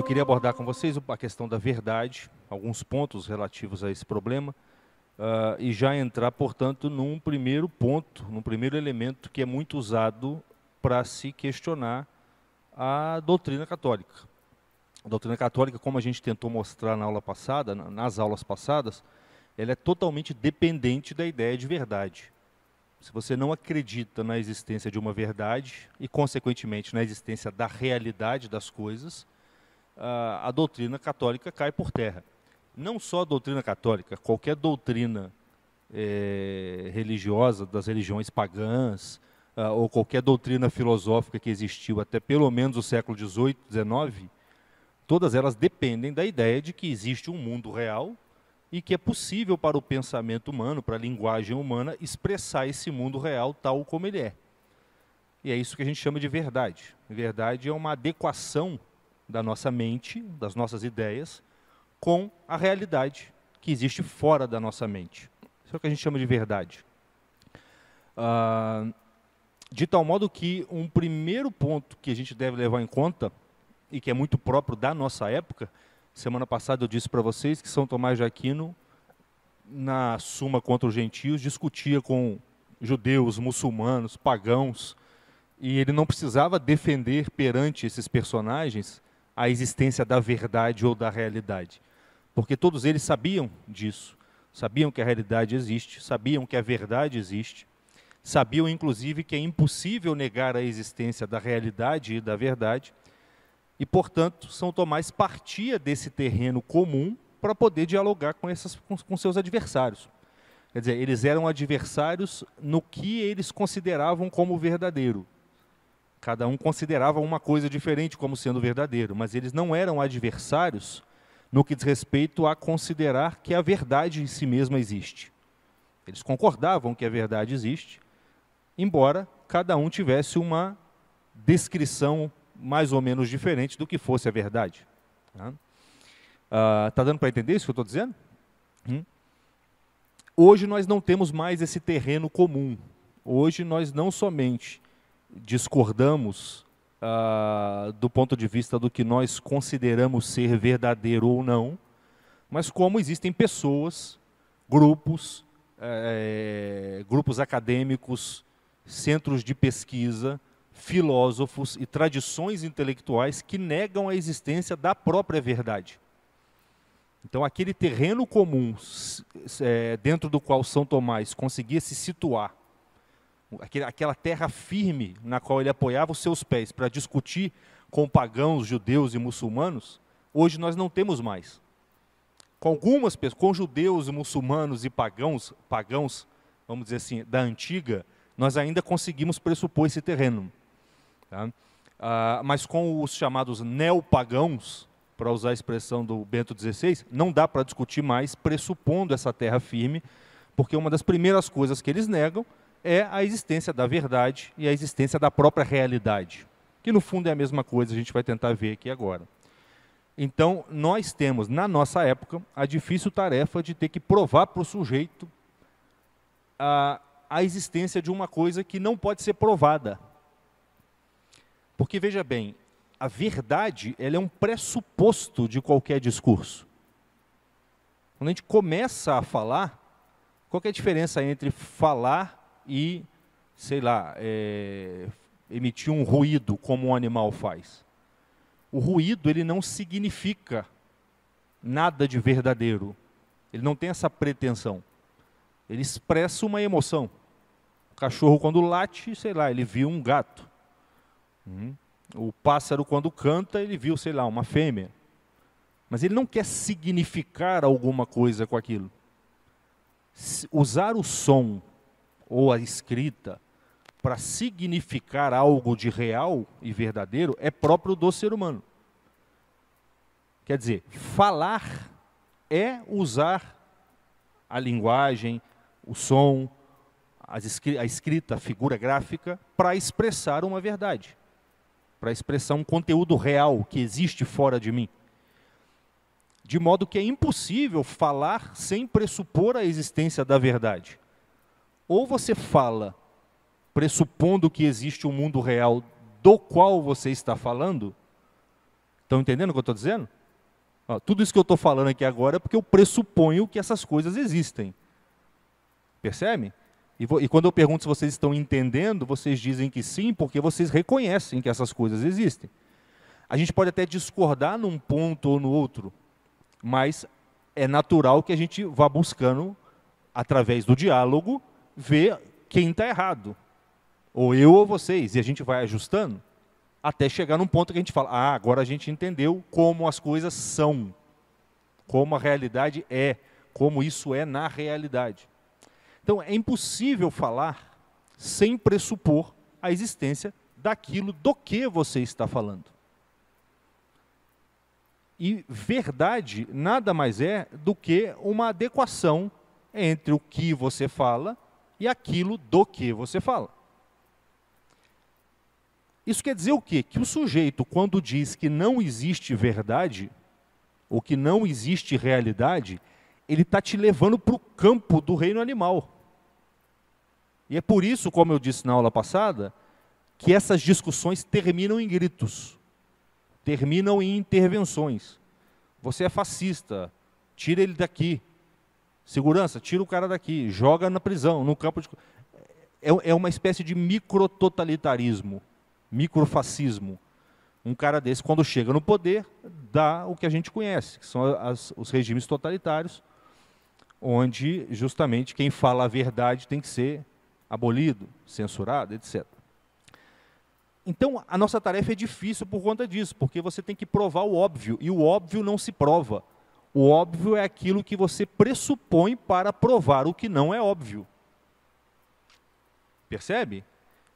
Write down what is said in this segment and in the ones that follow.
Eu queria abordar com vocês a questão da verdade, alguns pontos relativos a esse problema, e já entrar, portanto, num primeiro ponto, num primeiro elemento que é muito usado para se questionar a doutrina católica. A doutrina católica, como a gente tentou mostrar na aula passada, nas aulas passadas, ela é totalmente dependente da ideia de verdade. Se você não acredita na existência de uma verdade e, consequentemente, na existência da realidade das coisas, a doutrina católica cai por terra. Não só a doutrina católica, qualquer doutrina religiosa, das religiões pagãs, ou qualquer doutrina filosófica que existiu até pelo menos o século XVIII, XIX, todas elas dependem da ideia de que existe um mundo real e que é possível para o pensamento humano, para a linguagem humana, expressar esse mundo real tal como ele é. E é isso que a gente chama de verdade. Verdade é uma adequação da nossa mente, das nossas ideias, com a realidade que existe fora da nossa mente. Isso é o que a gente chama de verdade. De tal modo que um primeiro ponto que a gente deve levar em conta, e que é muito próprio da nossa época, semana passada eu disse para vocês que São Tomás de Aquino, na Suma contra os Gentios, discutia com judeus, muçulmanos, pagãos, e ele não precisava defender perante esses personagens a existência da verdade ou da realidade, porque todos eles sabiam disso, sabiam que a realidade existe, sabiam que a verdade existe, sabiam inclusive que é impossível negar a existência da realidade e da verdade, e portanto São Tomás partia desse terreno comum para poder dialogar com seus adversários. Quer dizer, eles eram adversários no que eles consideravam como verdadeiro. Cada um considerava uma coisa diferente como sendo verdadeiro, mas eles não eram adversários no que diz respeito a considerar que a verdade em si mesma existe. Eles concordavam que a verdade existe, embora cada um tivesse uma descrição mais ou menos diferente do que fosse a verdade. Tá dando para entender isso que eu estou dizendo? Hoje nós não temos mais esse terreno comum. Hoje nós não somente discordamos do ponto de vista do que nós consideramos ser verdadeiro ou não, mas como existem pessoas, grupos acadêmicos, centros de pesquisa, filósofos e tradições intelectuais que negam a existência da própria verdade. Então, aquele terreno comum dentro do qual São Tomás conseguia se situar, aquela terra firme na qual ele apoiava os seus pés para discutir com pagãos, judeus e muçulmanos, hoje nós não temos mais. Com algumas pessoas, com judeus, muçulmanos e pagãos, vamos dizer assim, da antiga, nós ainda conseguimos pressupor esse terreno. Tá? Mas com os chamados neopagãos, para usar a expressão do Bento XVI, não dá para discutir mais pressupondo essa terra firme, porque uma das primeiras coisas que eles negam é a existência da verdade e a existência da própria realidade, que no fundo é a mesma coisa, a gente vai tentar ver aqui agora. Então, nós temos, na nossa época, a difícil tarefa de ter que provar para o sujeito a existência de uma coisa que não pode ser provada. Porque, veja bem, a verdade ela é um pressuposto de qualquer discurso. Quando a gente começa a falar, qual que é a diferença entre falar e, sei lá, emitir um ruído como um animal faz? O ruído ele não significa nada de verdadeiro. Ele não tem essa pretensão. Ele expressa uma emoção. O cachorro, quando late, sei lá, ele viu um gato. O pássaro, quando canta, ele viu, sei lá, uma fêmea. Mas ele não quer significar alguma coisa com aquilo. Usar o som ou a escrita para significar algo de real e verdadeiro é próprio do ser humano. Quer dizer, falar é usar a linguagem, o som, a escrita, a figura gráfica, para expressar uma verdade, para expressar um conteúdo real que existe fora de mim. De modo que é impossível falar sem pressupor a existência da verdade. Ou você fala pressupondo que existe um mundo real do qual você está falando, Estão entendendo o que eu estou dizendo? Ó, tudo isso que eu estou falando aqui agora é porque eu pressuponho que essas coisas existem. Percebe? E quando eu pergunto se vocês estão entendendo, vocês dizem que sim, porque vocês reconhecem que essas coisas existem. A gente pode até discordar num ponto ou no outro, mas é natural que a gente vá buscando, através do diálogo, ver quem está errado. Ou eu ou vocês, e a gente vai ajustando, até chegar num ponto que a gente fala, ah, agora a gente entendeu como as coisas são, como a realidade é, como isso é na realidade. Então, é impossível falar sem pressupor a existência daquilo do que você está falando. E verdade nada mais é do que uma adequação entre o que você fala e aquilo do que você fala. Isso quer dizer o quê? Que o sujeito, quando diz que não existe verdade, ou que não existe realidade, ele está te levando para o campo do reino animal. E é por isso, como eu disse na aula passada, que essas discussões terminam em gritos, terminam em intervenções. Você é fascista, tira ele daqui. Segurança, tira o cara daqui, joga na prisão, no campo de... É uma espécie de micrototalitarismo, microfascismo. Um cara desse, quando chega no poder, dá o que a gente conhece, que são os regimes totalitários, onde justamente quem fala a verdade tem que ser abolido, censurado, etc. Então, a nossa tarefa é difícil por conta disso, porque você tem que provar o óbvio, e o óbvio não se prova. O óbvio é aquilo que você pressupõe para provar o que não é óbvio. Percebe?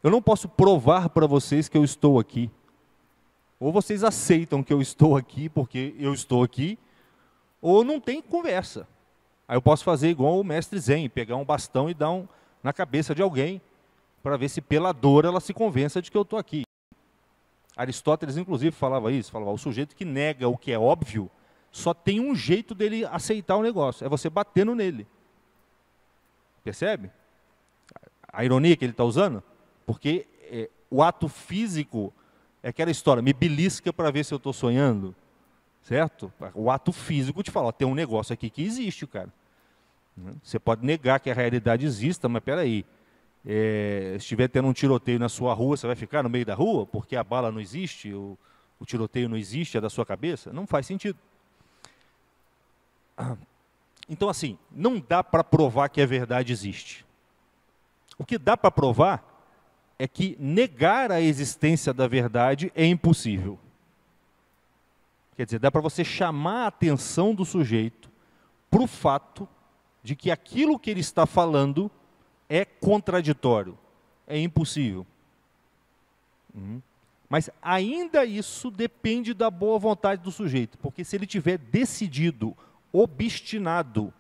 Eu não posso provar para vocês que eu estou aqui. Ou vocês aceitam que eu estou aqui porque eu estou aqui, ou não tem conversa. Aí eu posso fazer igual o mestre Zen, pegar um bastão e dar na cabeça de alguém, para ver se pela dor ela se convença de que eu estou aqui. Aristóteles, inclusive, falava isso, falava, o sujeito que nega o que é óbvio, só tem um jeito dele aceitar o negócio, é você batendo nele. Percebe? A ironia que ele está usando? Porque o ato físico é aquela história, me belisca para ver se eu estou sonhando, certo? O ato físico te fala, ó, tem um negócio aqui que existe, cara. Você pode negar que a realidade exista, mas espera aí, se estiver tendo um tiroteio na sua rua, você vai ficar no meio da rua porque a bala não existe, o tiroteio não existe, é da sua cabeça? Não faz sentido. Então, assim, não dá para provar que a verdade existe. O que dá para provar é que negar a existência da verdade é impossível. Quer dizer, dá para você chamar a atenção do sujeito para o fato de que aquilo que ele está falando é contraditório, é impossível. Mas ainda isso depende da boa vontade do sujeito, porque se ele tiver decidido, obstinado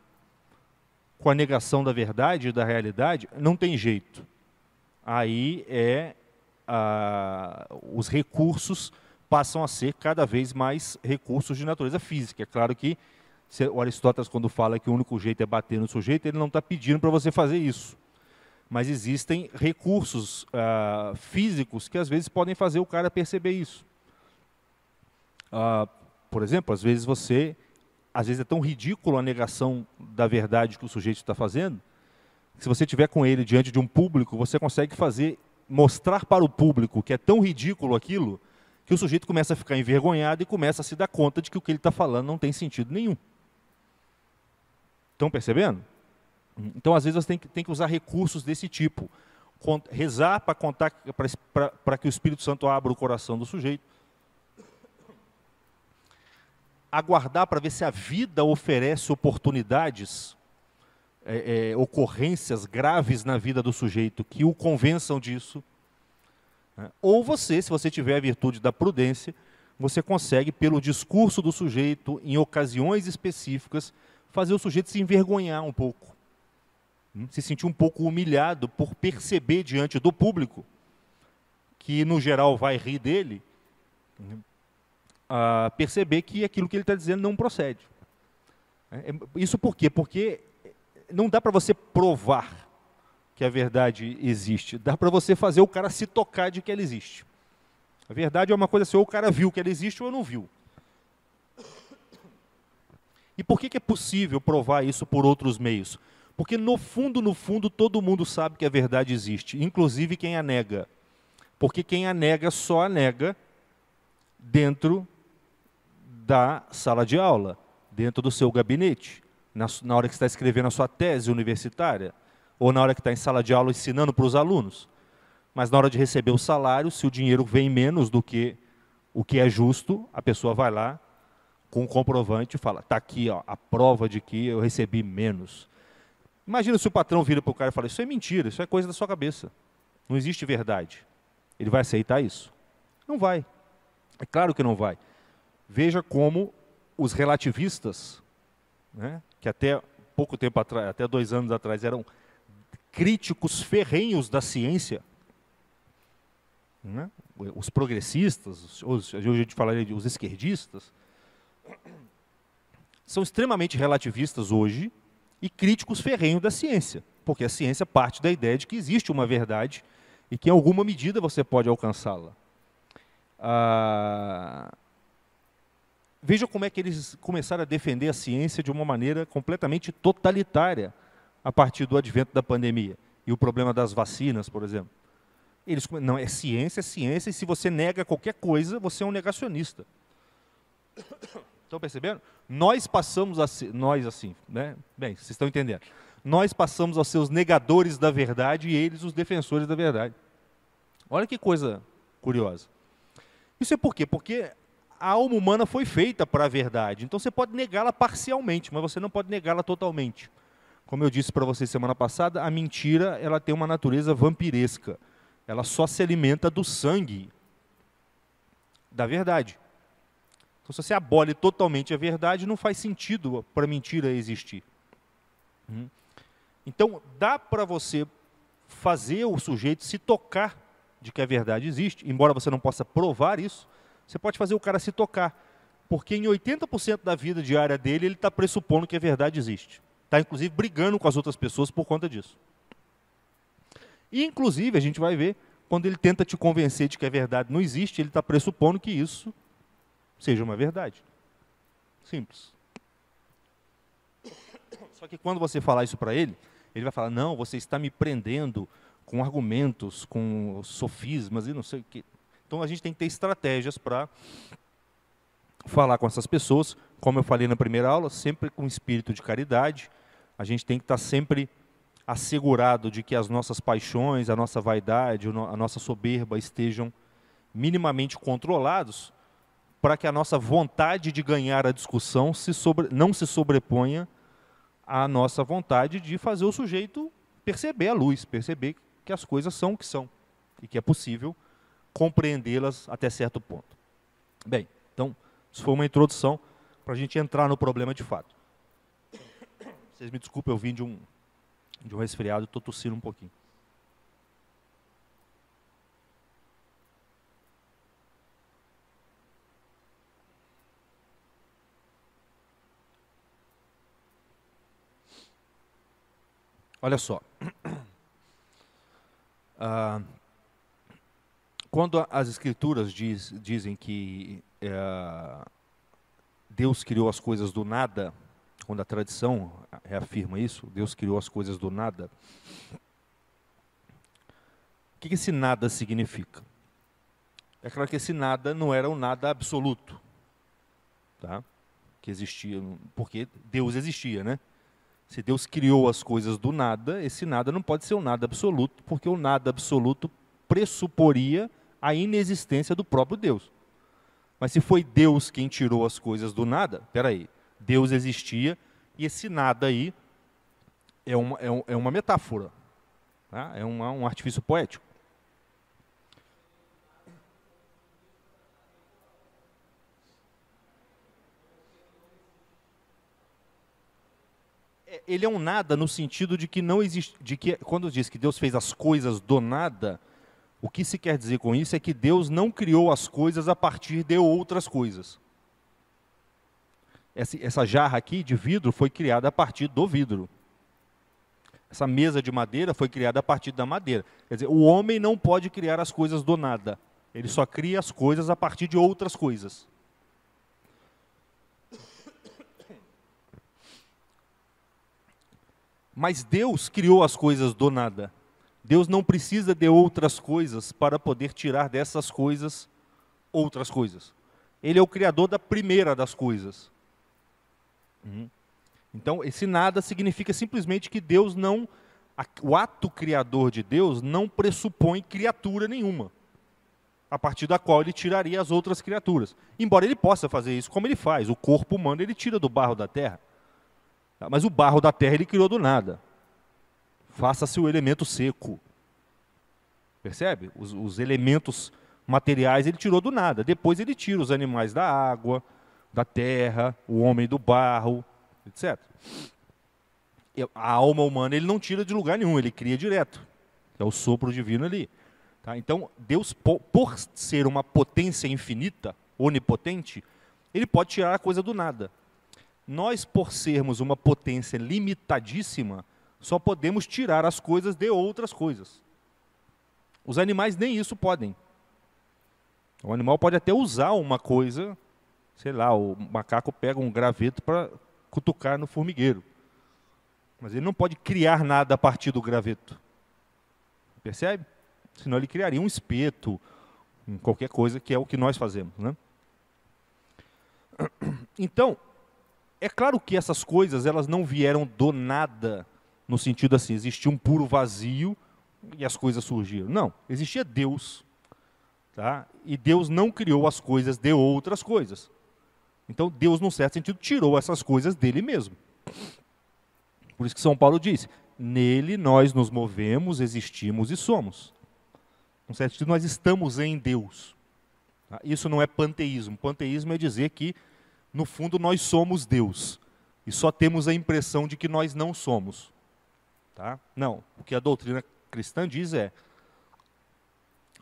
com a negação da verdade e da realidade, não tem jeito. Aí os recursos passam a ser cada vez mais recursos de natureza física. É claro que o Aristóteles, quando fala que o único jeito é bater no sujeito, ele não está pedindo para você fazer isso. Mas existem recursos físicos que às vezes podem fazer o cara perceber isso. Por exemplo, às vezes é tão ridículo a negação da verdade que o sujeito está fazendo, que se você estiver com ele diante de um público, você consegue mostrar para o público que é tão ridículo aquilo, que o sujeito começa a ficar envergonhado e começa a se dar conta de que o que ele está falando não tem sentido nenhum. Estão percebendo? Então, às vezes, você tem que usar recursos desse tipo. Rezar para que o Espírito Santo abra o coração do sujeito. Aguardar para ver se a vida oferece oportunidades, ocorrências graves na vida do sujeito que o convençam disso. Ou você, se você tiver a virtude da prudência, você consegue, pelo discurso do sujeito, em ocasiões específicas, fazer o sujeito se envergonhar um pouco. Se sentir um pouco humilhado por perceber diante do público, que no geral vai rir dele, perceber que aquilo que ele está dizendo não procede. Isso por quê? Porque não dá para você provar que a verdade existe, dá para você fazer o cara se tocar de que ela existe. A verdade é uma coisa assim, ou o cara viu que ela existe ou não viu. E por que é possível provar isso por outros meios? Porque no fundo, todo mundo sabe que a verdade existe, inclusive quem a nega. Porque quem a nega só a nega dentro da sala de aula, dentro do seu gabinete, na hora que está escrevendo a sua tese universitária, ou na hora que está em sala de aula ensinando para os alunos. Mas na hora de receber o salário, se o dinheiro vem menos do que o que é justo, a pessoa vai lá com um comprovante e fala, está aqui ó, a prova de que eu recebi menos. Imagina se o patrão vira para o cara e fala, isso é mentira, isso é coisa da sua cabeça. Não existe verdade. Ele vai aceitar isso? Não vai. É claro que não vai. Veja como os relativistas, né, que até pouco tempo atrás, até 2 anos atrás, eram críticos ferrenhos da ciência, né, os progressistas, hoje a gente falaria de os esquerdistas, são extremamente relativistas hoje e críticos ferrenhos da ciência, porque a ciência parte da ideia de que existe uma verdade e que em alguma medida você pode alcançá-la. Veja como é que eles começaram a defender a ciência de uma maneira completamente totalitária a partir do advento da pandemia. E o problema das vacinas, por exemplo. Eles, não, é ciência, e se você nega qualquer coisa, você é um negacionista. Estão percebendo? Nós passamos a ser, nós assim, né? Bem, vocês estão entendendo. Nós passamos a ser os negadores da verdade e eles os defensores da verdade. Olha que coisa curiosa. Isso é por quê? Porque a alma humana foi feita para a verdade. Então você pode negá-la parcialmente, mas você não pode negá-la totalmente. Como eu disse para vocês semana passada, a mentira ela tem uma natureza vampiresca. Ela só se alimenta do sangue da verdade. Então, se você abole totalmente a verdade, não faz sentido para a mentira existir. Então, dá para você fazer o sujeito se tocar de que a verdade existe, embora você não possa provar isso, você pode fazer o cara se tocar, porque em 80% da vida diária dele, ele está pressupondo que a verdade existe. Está, inclusive, brigando com as outras pessoas por conta disso. E, inclusive, a gente vai ver, quando ele tenta te convencer de que a verdade não existe, ele está pressupondo que isso seja uma verdade. Simples. Só que quando você falar isso para ele vai falar, não, você está me prendendo com argumentos, com sofismas e não sei o quê. Então a gente tem que ter estratégias para falar com essas pessoas, como eu falei na primeira aula, sempre com espírito de caridade. A gente tem que estar sempre assegurado de que as nossas paixões, a nossa vaidade, a nossa soberba estejam minimamente controlados, para que a nossa vontade de ganhar a discussão não se sobreponha à nossa vontade de fazer o sujeito perceber a luz, perceber que as coisas são o que são, e que é possível compreendê-las até certo ponto. Bem, então, isso foi uma introdução para a gente entrar no problema de fato. Vocês me desculpem, eu vim de um resfriado e estou tossindo um pouquinho. Olha só. Quando as escrituras dizem que Deus criou as coisas do nada, quando a tradição reafirma isso, Deus criou as coisas do nada, o que esse nada significa? É claro que esse nada não era um nada absoluto, tá? Que existia, porque Deus existia, né? Se Deus criou as coisas do nada, esse nada não pode ser um nada absoluto, porque o nada absoluto pressuporia a inexistência do próprio Deus. Mas se foi Deus quem tirou as coisas do nada, espera aí, Deus existia e esse nada aí é uma metáfora, tá? É um artifício poético. Ele é um nada no sentido de que não existe, de que quando diz que Deus fez as coisas do nada, o que se quer dizer com isso é que Deus não criou as coisas a partir de outras coisas. Essa jarra aqui de vidro foi criada a partir do vidro. Essa mesa de madeira foi criada a partir da madeira. Quer dizer, o homem não pode criar as coisas do nada. Ele só cria as coisas a partir de outras coisas. Mas Deus criou as coisas do nada. Deus não precisa de outras coisas para poder tirar dessas coisas outras coisas. Ele é o criador da primeira das coisas. Então, esse nada significa simplesmente que Deus não... O ato criador de Deus não pressupõe criatura nenhuma, a partir da qual ele tiraria as outras criaturas. Embora ele possa fazer isso como ele faz. O corpo humano ele tira do barro da terra. Mas o barro da terra ele criou do nada. Faça-se o elemento seco. Percebe? Os elementos materiais ele tirou do nada. Depois ele tira os animais da água, da terra, o homem do barro, etc. A alma humana ele não tira de lugar nenhum, ele cria direto. É o sopro divino ali. Tá? Então, Deus, por ser uma potência infinita, onipotente, ele pode tirar a coisa do nada. Nós, por sermos uma potência limitadíssima, só podemos tirar as coisas de outras coisas. Os animais nem isso podem. O animal pode até usar uma coisa, sei lá, o macaco pega um graveto para cutucar no formigueiro. Mas ele não pode criar nada a partir do graveto. Percebe? Senão ele criaria um espeto, qualquer coisa, que é o que nós fazemos, né? Então, é claro que essas coisas elas não vieram do nada, no sentido assim, existia um puro vazio e as coisas surgiram. Não, existia Deus. Tá? E Deus não criou as coisas de outras coisas. Então Deus, num certo sentido, tirou essas coisas dele mesmo. Por isso que São Paulo diz, nele nós nos movemos, existimos e somos. Num certo sentido, nós estamos em Deus. Tá? Isso não é panteísmo. Panteísmo é dizer que, no fundo, nós somos Deus. E só temos a impressão de que nós não somos. Tá? Não, o que a doutrina cristã diz é,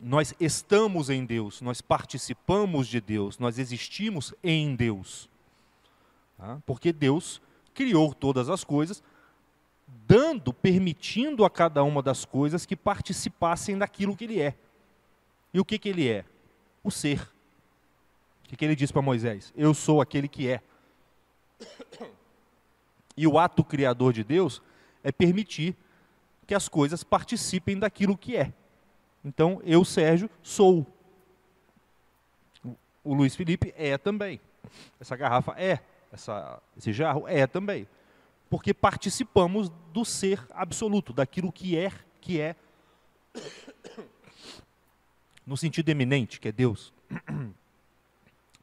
nós estamos em Deus, nós participamos de Deus, nós existimos em Deus. Tá? Porque Deus criou todas as coisas, permitindo a cada uma das coisas que participassem daquilo que ele é. E o que ele é? O ser. O que ele diz para Moisés? Eu sou aquele que é. E o ato criador de Deus é permitir que as coisas participem daquilo que é. Então, eu, Sérgio, sou. O Luiz Felipe é também. Essa garrafa é. Esse jarro é também. Porque participamos do ser absoluto, daquilo que é, no sentido eminente, que é Deus.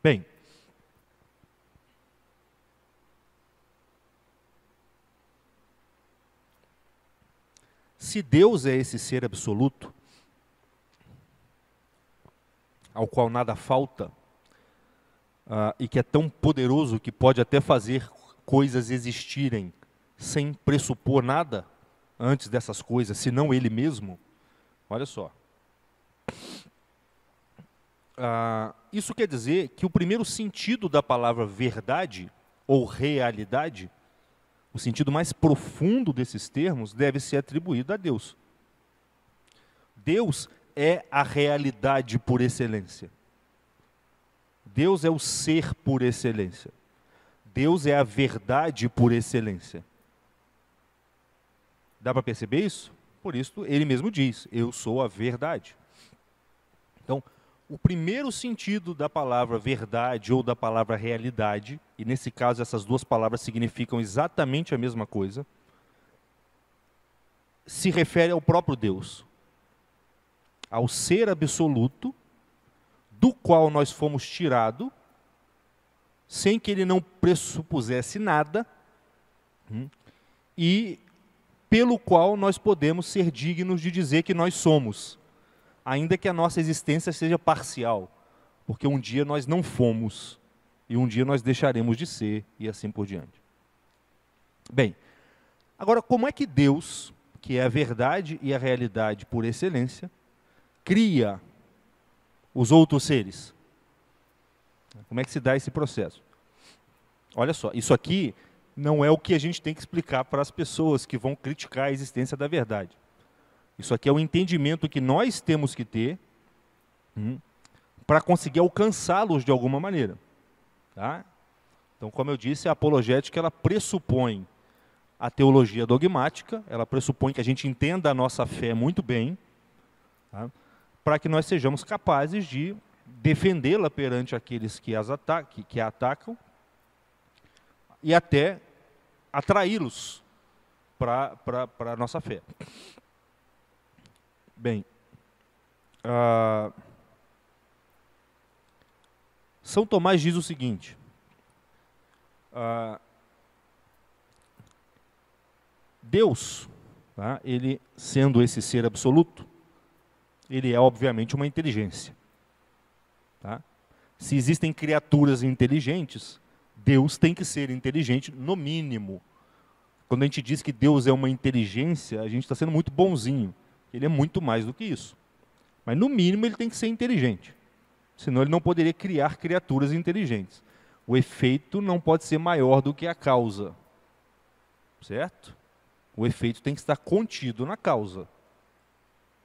Bem, se Deus é esse ser absoluto, ao qual nada falta, e que é tão poderoso que pode até fazer coisas existirem sem pressupor nada antes dessas coisas, senão ele mesmo, olha só. Isso quer dizer que o primeiro sentido da palavra verdade, ou realidade, o sentido mais profundo desses termos, deve ser atribuído a Deus. Deus é a realidade por excelência. Deus é o ser por excelência. Deus é a verdade por excelência. Dá para perceber isso? Por isso, ele mesmo diz, eu sou a verdade. Então, o primeiro sentido da palavra verdade ou da palavra realidade, e nesse caso essas duas palavras significam exatamente a mesma coisa, se refere ao próprio Deus, ao ser absoluto, do qual nós fomos tirados, sem que ele não pressupusesse nada, e pelo qual nós podemos ser dignos de dizer que nós somos, ainda que a nossa existência seja parcial, porque um dia nós não fomos, e um dia nós deixaremos de ser, e assim por diante. Bem, agora como é que Deus, que é a verdade e a realidade por excelência, cria os outros seres? Como é que se dá esse processo? Olha só, isso aqui não é o que a gente tem que explicar para as pessoas que vão criticar a existência da verdade. Isso aqui é o entendimento que nós temos que ter para conseguir alcançá-los de alguma maneira. Tá? Então, como eu disse, a apologética ela pressupõe a teologia dogmática, ela pressupõe que a gente entenda a nossa fé muito bem, tá? Para que nós sejamos capazes de defendê-la perante aqueles que a atacam e até atraí-los para a nossa fé. Bem, São Tomás diz o seguinte: Deus, tá, ele sendo esse ser absoluto, ele é obviamente uma inteligência. Tá? Se existem criaturas inteligentes, Deus tem que ser inteligente no mínimo. Quando a gente diz que Deus é uma inteligência, a gente está sendo muito bonzinho. Ele é muito mais do que isso. Mas no mínimo ele tem que ser inteligente. Senão ele não poderia criar criaturas inteligentes. O efeito não pode ser maior do que a causa. Certo? O efeito tem que estar contido na causa.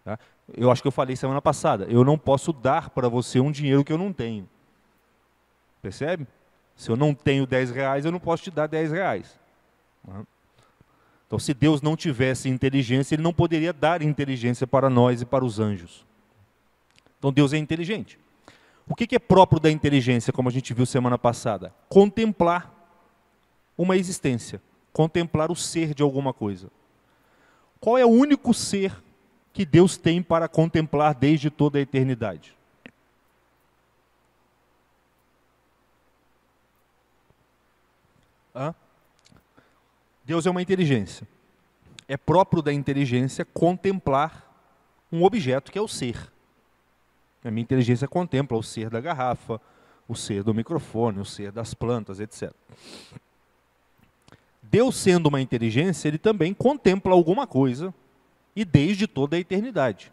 Tá? Eu acho que eu falei semana passada, eu não posso dar para você um dinheiro que eu não tenho. Percebe? Se eu não tenho 10 reais, eu não posso te dar 10 reais. Então, se Deus não tivesse inteligência, Ele não poderia dar inteligência para nós e para os anjos. Então, Deus é inteligente. O que é próprio da inteligência, como a gente viu semana passada? Contemplar uma existência, contemplar o ser de alguma coisa. Qual é o único ser que Deus tem para contemplar desde toda a eternidade? Deus é uma inteligência. É próprio da inteligência contemplar um objeto que é o ser. A minha inteligência contempla o ser da garrafa, o ser do microfone, o ser das plantas, etc. Deus, sendo uma inteligência, ele também contempla alguma coisa, e desde toda a eternidade.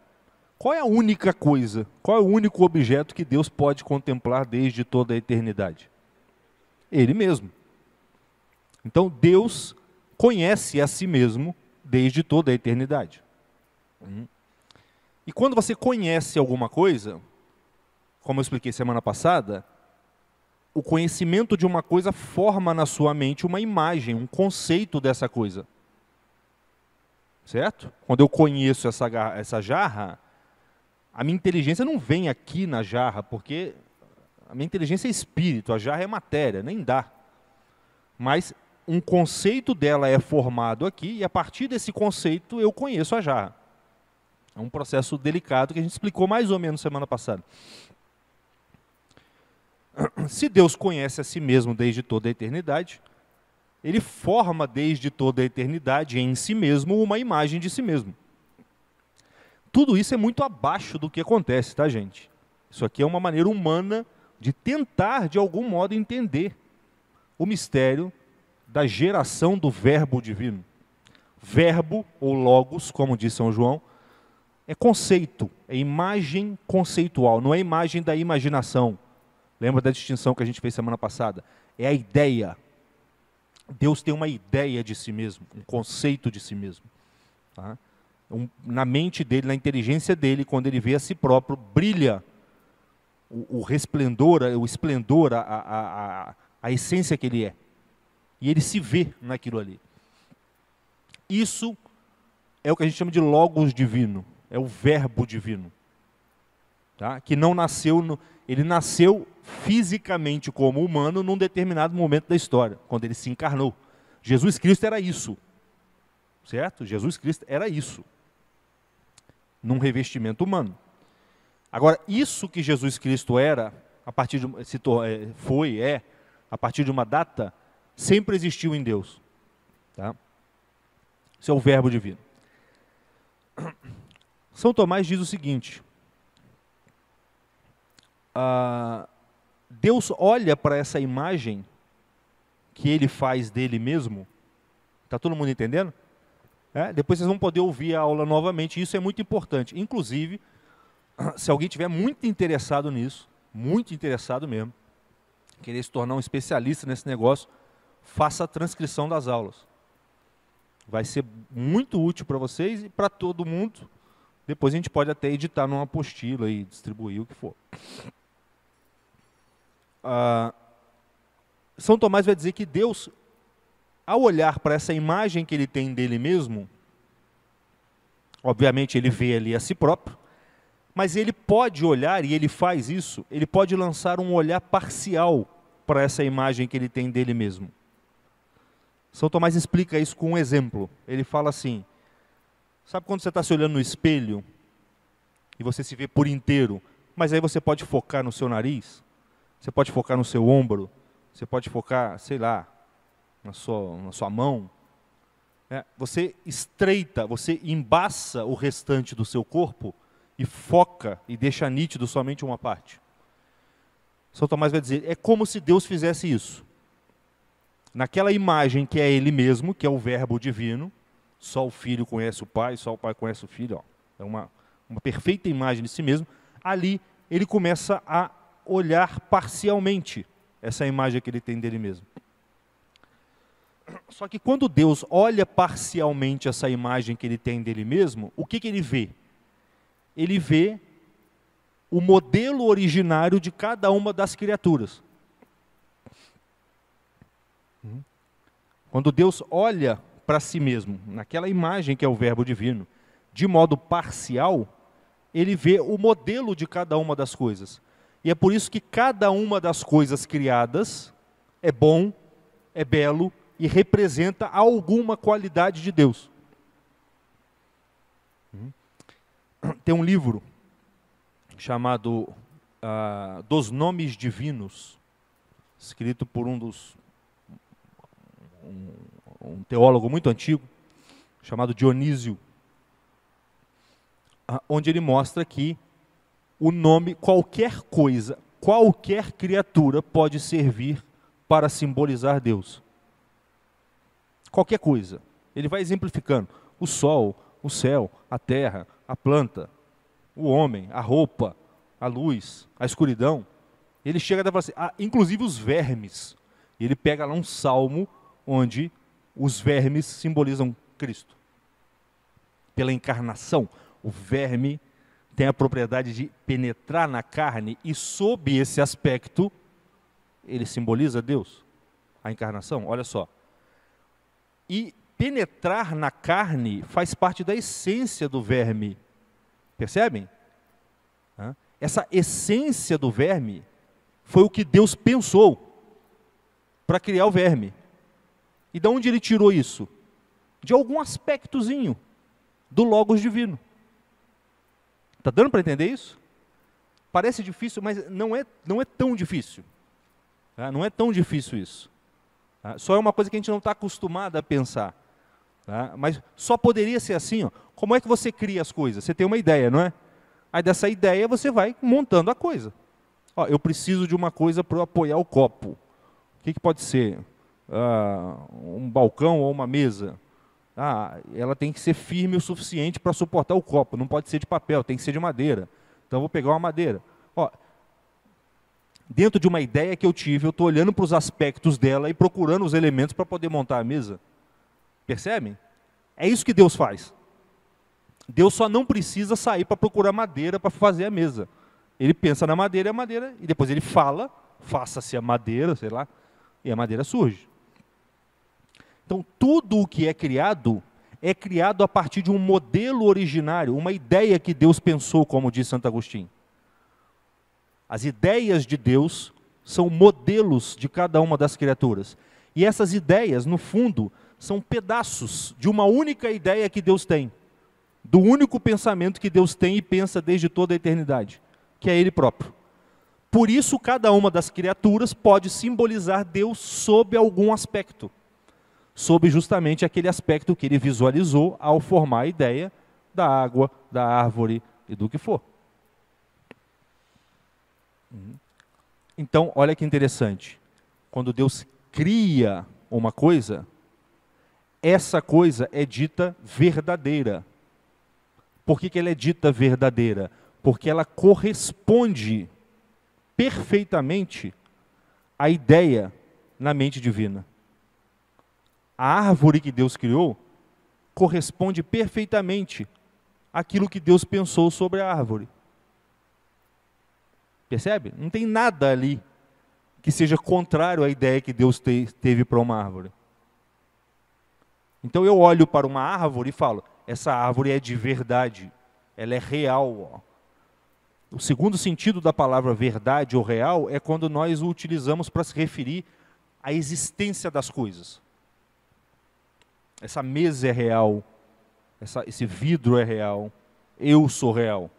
Qual é a única coisa, qual é o único objeto que Deus pode contemplar desde toda a eternidade? Ele mesmo. Então, Deus conhece a si mesmo desde toda a eternidade. E quando você conhece alguma coisa, como eu expliquei semana passada, o conhecimento de uma coisa forma na sua mente uma imagem, um conceito dessa coisa. Certo? Quando eu conheço essa jarra, a minha inteligência não vem aqui na jarra, porque a minha inteligência é espírito, a jarra é matéria, nem dá. Mas um conceito dela é formado aqui, e a partir desse conceito eu conheço a jarra. É um processo delicado que a gente explicou mais ou menos semana passada. Se Deus conhece a si mesmo desde toda a eternidade, Ele forma desde toda a eternidade em si mesmo uma imagem de si mesmo. Tudo isso é muito abaixo do que acontece, tá, gente? Isso aqui é uma maneira humana de tentar, de algum modo, entender o mistério da geração do verbo divino. Verbo, ou logos, como diz São João, é conceito, é imagem conceitual, não é imagem da imaginação. Lembra da distinção que a gente fez semana passada? É a ideia. Deus tem uma ideia de si mesmo, um conceito de si mesmo. Tá? Na mente dele, na inteligência dele, quando ele vê a si próprio, brilha o resplendor, o esplendor, a essência que ele é. E ele se vê naquilo ali. Isso é o que a gente chama de logos divino, é o verbo divino. Tá? Que não nasceu, ele nasceu fisicamente como humano num determinado momento da história, quando ele se encarnou. Jesus Cristo era isso. Certo? Jesus Cristo era isso. Num revestimento humano. Agora, isso que Jesus Cristo era, a partir de, a partir de uma data, sempre existiu em Deus. Tá? Isso é o verbo divino. São Tomás diz o seguinte: Deus olha para essa imagem que ele faz dele mesmo. Está todo mundo entendendo? Depois vocês vão poder ouvir a aula novamente, isso é muito importante. Inclusive, se alguém estiver muito interessado nisso, muito interessado mesmo, querer se tornar um especialista nesse negócio, faça a transcrição das aulas. Vai ser muito útil para vocês e para todo mundo. Depois a gente pode até editar numa apostila e distribuir o que for. São Tomás vai dizer que Deus ao olhar para essa imagem que ele tem dele mesmo, obviamente ele vê ali a si próprio, mas ele pode olhar, e ele faz isso, ele pode lançar um olhar parcial para essa imagem que ele tem dele mesmo. São Tomás explica isso com um exemplo. Ele fala assim, sabe quando você está se olhando no espelho, e você se vê por inteiro, mas aí você pode focar no seu nariz, você pode focar no seu ombro, você pode focar, sei lá, na sua mão. Você estreita, você embaça o restante do seu corpo e foca e deixa nítido somente uma parte. São Tomás vai dizer, é como se Deus fizesse isso. Naquela imagem que é Ele mesmo, que é o Verbo divino, só o Filho conhece o Pai, só o Pai conhece o Filho, ó, é uma perfeita imagem de si mesmo, ali ele começa a olhar parcialmente essa imagem que ele tem dele mesmo. Só que quando Deus olha parcialmente essa imagem que ele tem dele mesmo, o que ele vê? Ele vê o modelo originário de cada uma das criaturas. Quando Deus olha para si mesmo, naquela imagem que é o Verbo divino, de modo parcial, ele vê o modelo de cada uma das coisas. E é por isso que cada uma das coisas criadas é bom, é belo e representa alguma qualidade de Deus. Tem um livro chamado Dos Nomes Divinos, escrito por um teólogo muito antigo, chamado Dionísio, onde ele mostra que o nome, qualquer coisa, qualquer criatura pode servir para simbolizar Deus. Qualquer coisa. Ele vai exemplificando. O sol, o céu, a terra, a planta, o homem, a roupa, a luz, a escuridão. Ele chega a falar assim, inclusive os vermes. E ele pega lá um salmo onde os vermes simbolizam Cristo. Pela encarnação, o verme tem a propriedade de penetrar na carne e, sob esse aspecto, ele simboliza Deus. A encarnação, olha só. E penetrar na carne faz parte da essência do verme. Percebem? Essa essência do verme foi o que Deus pensou para criar o verme. E de onde ele tirou isso? De algum aspectozinho do Logos divino. Está dando para entender isso? Parece difícil, mas não é tão difícil. Não é tão difícil isso. Só é uma coisa que a gente não está acostumado a pensar. Mas só poderia ser assim. Ó. Como é que você cria as coisas? Você tem uma ideia, não é? Aí dessa ideia você vai montando a coisa. Ó, eu preciso de uma coisa para apoiar o copo. O que pode ser? Um balcão ou uma mesa. Ela tem que ser firme o suficiente para suportar o copo. Não pode ser de papel, tem que ser de madeira. Então eu vou pegar uma madeira. Ó, dentro de uma ideia que eu tive, eu estou olhando para os aspectos dela e procurando os elementos para poder montar a mesa. Percebem? É isso que Deus faz. Deus só não precisa sair para procurar madeira para fazer a mesa. Ele pensa na madeira e depois ele fala, faça-se a madeira, sei lá, e a madeira surge. Então, tudo o que é criado a partir de um modelo originário, uma ideia que Deus pensou, como diz Santo Agostinho. As ideias de Deus são modelos de cada uma das criaturas. E essas ideias, no fundo, são pedaços de uma única ideia que Deus tem. Do único pensamento que Deus tem e pensa desde toda a eternidade, que é Ele próprio. Por isso, cada uma das criaturas pode simbolizar Deus sob algum aspecto. Sob justamente aquele aspecto que Ele visualizou ao formar a ideia da água, da árvore e do que for. Então, olha que interessante. Quando Deus cria uma coisa, essa coisa é dita verdadeira. Por que ela é dita verdadeira? Porque ela corresponde perfeitamente à ideia na mente divina. A árvore que Deus criou corresponde perfeitamente àquilo que Deus pensou sobre a árvore. Percebe? Não tem nada ali que seja contrário à ideia que Deus teve para uma árvore. Então eu olho para uma árvore e falo, essa árvore é de verdade, ela é real. Ó. O segundo sentido da palavra verdade ou real é quando nós o utilizamos para se referir à existência das coisas. Essa mesa é real, esse vidro é real, eu sou real.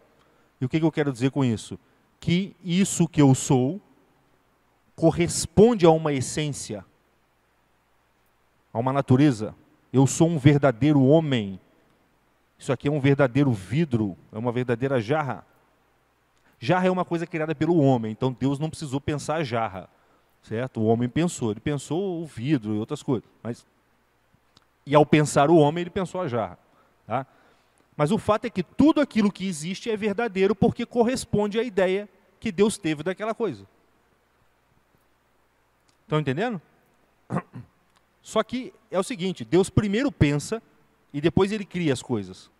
E o que eu quero dizer com isso? Que isso que eu sou corresponde a uma essência, a uma natureza. Eu sou um verdadeiro homem. Isso aqui é um verdadeiro vidro, é uma verdadeira jarra. Jarra é uma coisa criada pelo homem, então Deus não precisou pensar a jarra, certo? O homem pensou, ele pensou o vidro e outras coisas. E ao pensar o homem, ele pensou a jarra. Tá? Mas o fato é que tudo aquilo que existe é verdadeiro porque corresponde à ideia que Deus teve daquela coisa. Estão entendendo? Só que é o seguinte, Deus primeiro pensa e depois ele cria as coisas.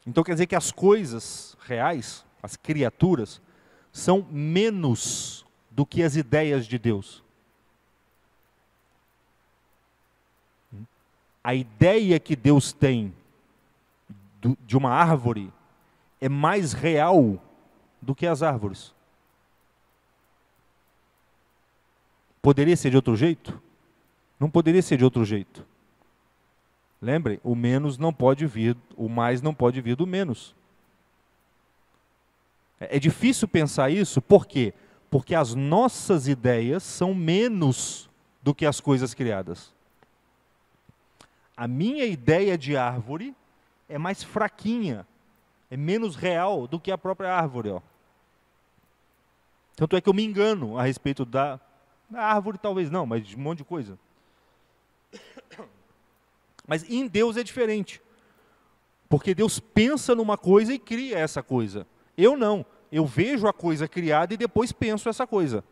Então quer dizer que as coisas reais, as criaturas, são menos do que as ideias de Deus. A ideia que Deus tem de uma árvore é mais real do que as árvores. Poderia ser de outro jeito? Não poderia ser de outro jeito. Lembrem, o menos não pode vir, o mais não pode vir do menos. É difícil pensar isso, por quê? Porque as nossas ideias são menos do que as coisas criadas. A minha ideia de árvore é mais fraquinha, é menos real do que a própria árvore. Ó. Tanto é que eu me engano a respeito da árvore, talvez não, mas de um monte de coisa. Mas em Deus é diferente. Porque Deus pensa numa coisa e cria essa coisa. Eu não. Eu vejo a coisa criada e depois penso essa coisa.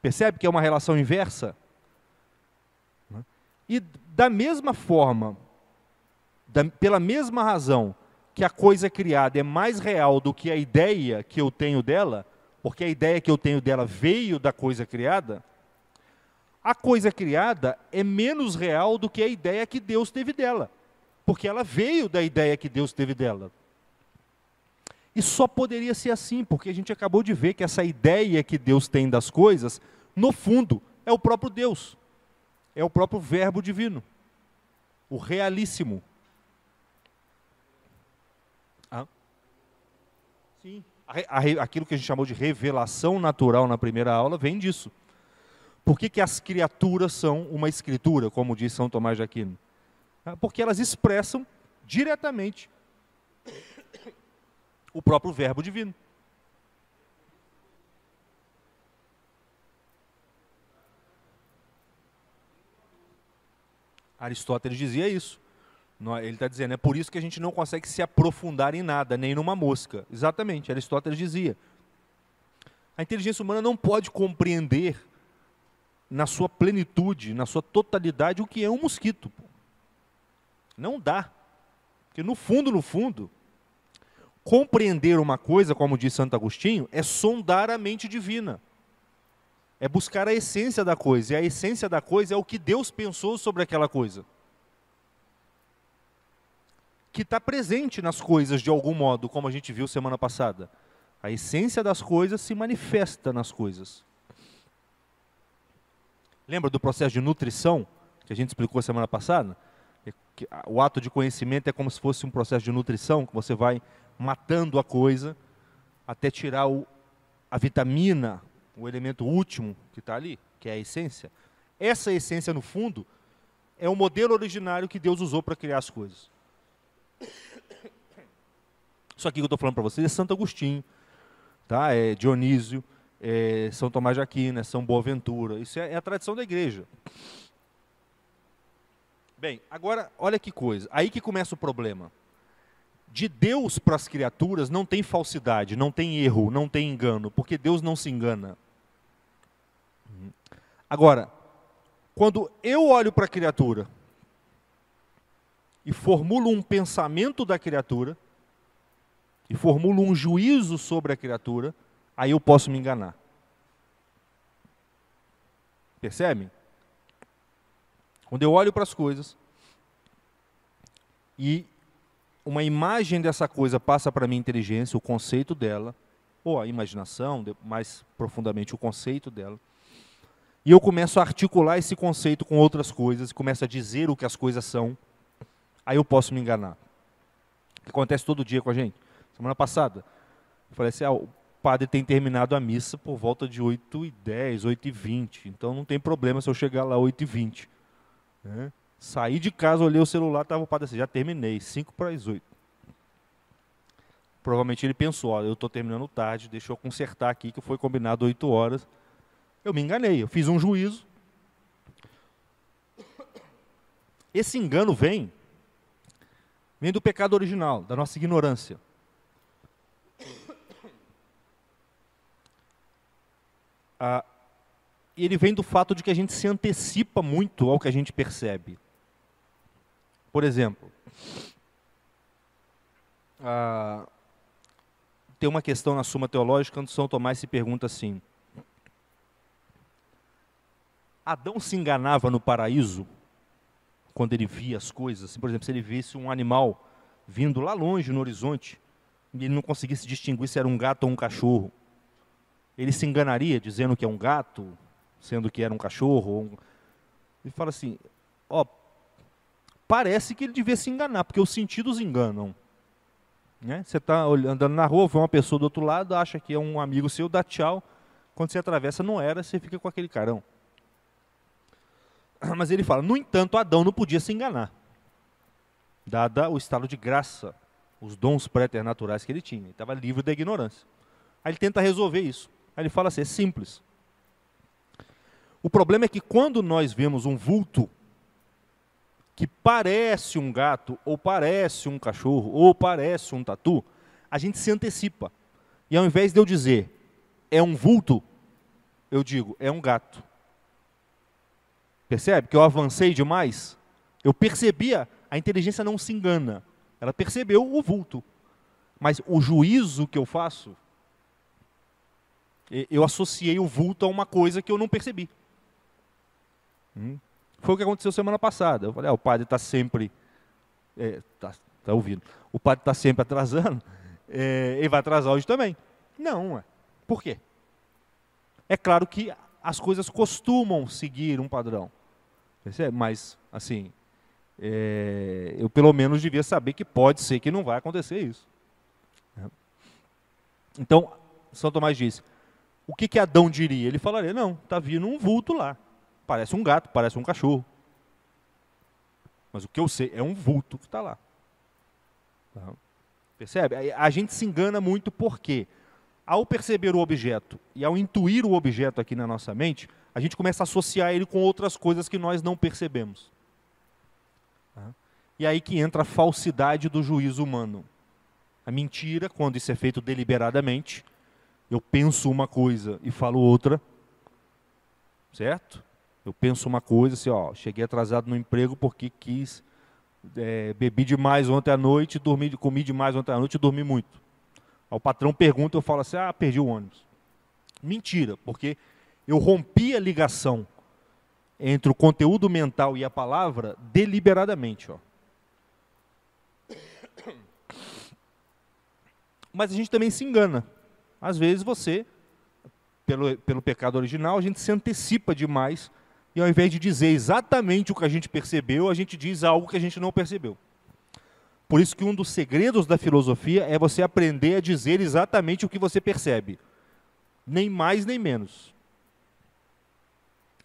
Percebe que é uma relação inversa? E da mesma forma, pela mesma razão que a coisa criada é mais real do que a ideia que eu tenho dela, porque a ideia que eu tenho dela veio da coisa criada, a coisa criada é menos real do que a ideia que Deus teve dela, porque ela veio da ideia que Deus teve dela. E só poderia ser assim, porque a gente acabou de ver que essa ideia que Deus tem das coisas, no fundo, é o próprio Deus. É o próprio Verbo divino. O realíssimo. Sim. Aquilo que a gente chamou de revelação natural na primeira aula vem disso. Por que as criaturas são uma escritura, como diz São Tomás de Aquino? Porque elas expressam diretamente o próprio Verbo divino. Aristóteles dizia isso. Ele está dizendo, é por isso que a gente não consegue se aprofundar em nada, nem numa mosca. Exatamente, Aristóteles dizia. A inteligência humana não pode compreender na sua plenitude, na sua totalidade, o que é um mosquito. Não dá. Porque no fundo, compreender uma coisa, como diz Santo Agostinho, é sondar a mente divina. É buscar a essência da coisa. E a essência da coisa é o que Deus pensou sobre aquela coisa. Que está presente nas coisas de algum modo, como a gente viu semana passada. A essência das coisas se manifesta nas coisas. Lembra do processo de nutrição, que a gente explicou semana passada? O ato de conhecimento é como se fosse um processo de nutrição, que você vai matando a coisa até tirar a vitamina, o elemento último que está ali, que é a essência. Essa essência, no fundo, é o modelo originário que Deus usou para criar as coisas. Isso aqui que eu estou falando para vocês é Santo Agostinho, tá? É Dionísio, é São Tomás de Aquino, é São Boaventura. Isso é a tradição da igreja. Bem, agora, olha que coisa. Aí que começa o problema. De Deus para as criaturas não tem falsidade, não tem erro, não tem engano, porque Deus não se engana. Agora, quando eu olho para a criatura e formulo um pensamento da criatura, e formulo um juízo sobre a criatura, aí eu posso me enganar. Percebe? Quando eu olho para as coisas e uma imagem dessa coisa passa para a minha inteligência, o conceito dela, ou a imaginação, mais profundamente o conceito dela, e eu começo a articular esse conceito com outras coisas, começo a dizer o que as coisas são, aí eu posso me enganar. O que acontece todo dia com a gente. Semana passada, eu falei assim, o padre tem terminado a missa por volta de 8h10, 8h20, então não tem problema se eu chegar lá 8h20. Né? Saí de casa, olhei o celular, estava o padre assim, já terminei, 7h. Provavelmente ele pensou, ó, eu estou terminando tarde, deixa eu consertar aqui, que foi combinado 8 horas. Eu me enganei, eu fiz um juízo. Esse engano vem do pecado original, da nossa ignorância. E ele vem do fato de que a gente se antecipa muito ao que a gente percebe. Por exemplo, tem uma questão na Suma Teológica, onde São Tomás se pergunta assim, Adão se enganava no paraíso quando ele via as coisas? Por exemplo, se ele visse um animal vindo lá longe no horizonte, e ele não conseguisse distinguir se era um gato ou um cachorro, ele se enganaria dizendo que é um gato, sendo que era um cachorro? Ele fala assim, parece que ele devia se enganar, porque os sentidos enganam. Né? Você está andando na rua, vê uma pessoa do outro lado, acha que é um amigo seu, dá tchau, quando você atravessa não era, você fica com aquele carão. Mas ele fala, no entanto, Adão não podia se enganar, dada o estado de graça, os dons préternaturais que ele tinha. Ele estava livre da ignorância. Aí ele tenta resolver isso. Aí ele fala assim, é simples. O problema é que quando nós vemos um vulto que parece um gato, ou parece um cachorro, ou parece um tatu, a gente se antecipa. E ao invés de eu dizer, é um vulto, eu digo, é um gato. Percebe que eu avancei demais? Eu percebia, a inteligência não se engana. Ela percebeu o vulto. Mas o juízo que eu faço, eu associei o vulto a uma coisa que eu não percebi. Foi o que aconteceu semana passada. Eu falei, o padre está sempre... Tá ouvindo. O padre está sempre atrasando, ele vai atrasar hoje também. Não, por quê? É claro que as coisas costumam seguir um padrão. Percebe? Mas, assim, eu pelo menos devia saber que pode ser que não vai acontecer isso. Então, São Tomás disse, o que Adão diria? Ele falaria, não, está vindo um vulto lá. Parece um gato, parece um cachorro. Mas o que eu sei é um vulto que está lá. Percebe? A gente se engana muito porque, ao perceber o objeto e ao intuir o objeto aqui na nossa mente, a gente começa a associar ele com outras coisas que nós não percebemos. E aí que entra a falsidade do juízo humano. A mentira, quando isso é feito deliberadamente, eu penso uma coisa e falo outra, certo? Eu penso uma coisa, assim, cheguei atrasado no emprego porque bebi demais ontem à noite, comi demais ontem à noite e dormi muito. O patrão pergunta, eu falo assim, perdi o ônibus. Mentira, porque eu rompi a ligação entre o conteúdo mental e a palavra deliberadamente. Mas a gente também se engana. Às vezes você, pelo pecado original, a gente se antecipa demais e ao invés de dizer exatamente o que a gente percebeu, a gente diz algo que a gente não percebeu. Por isso que um dos segredos da filosofia é você aprender a dizer exatamente o que você percebe. Nem mais, nem menos.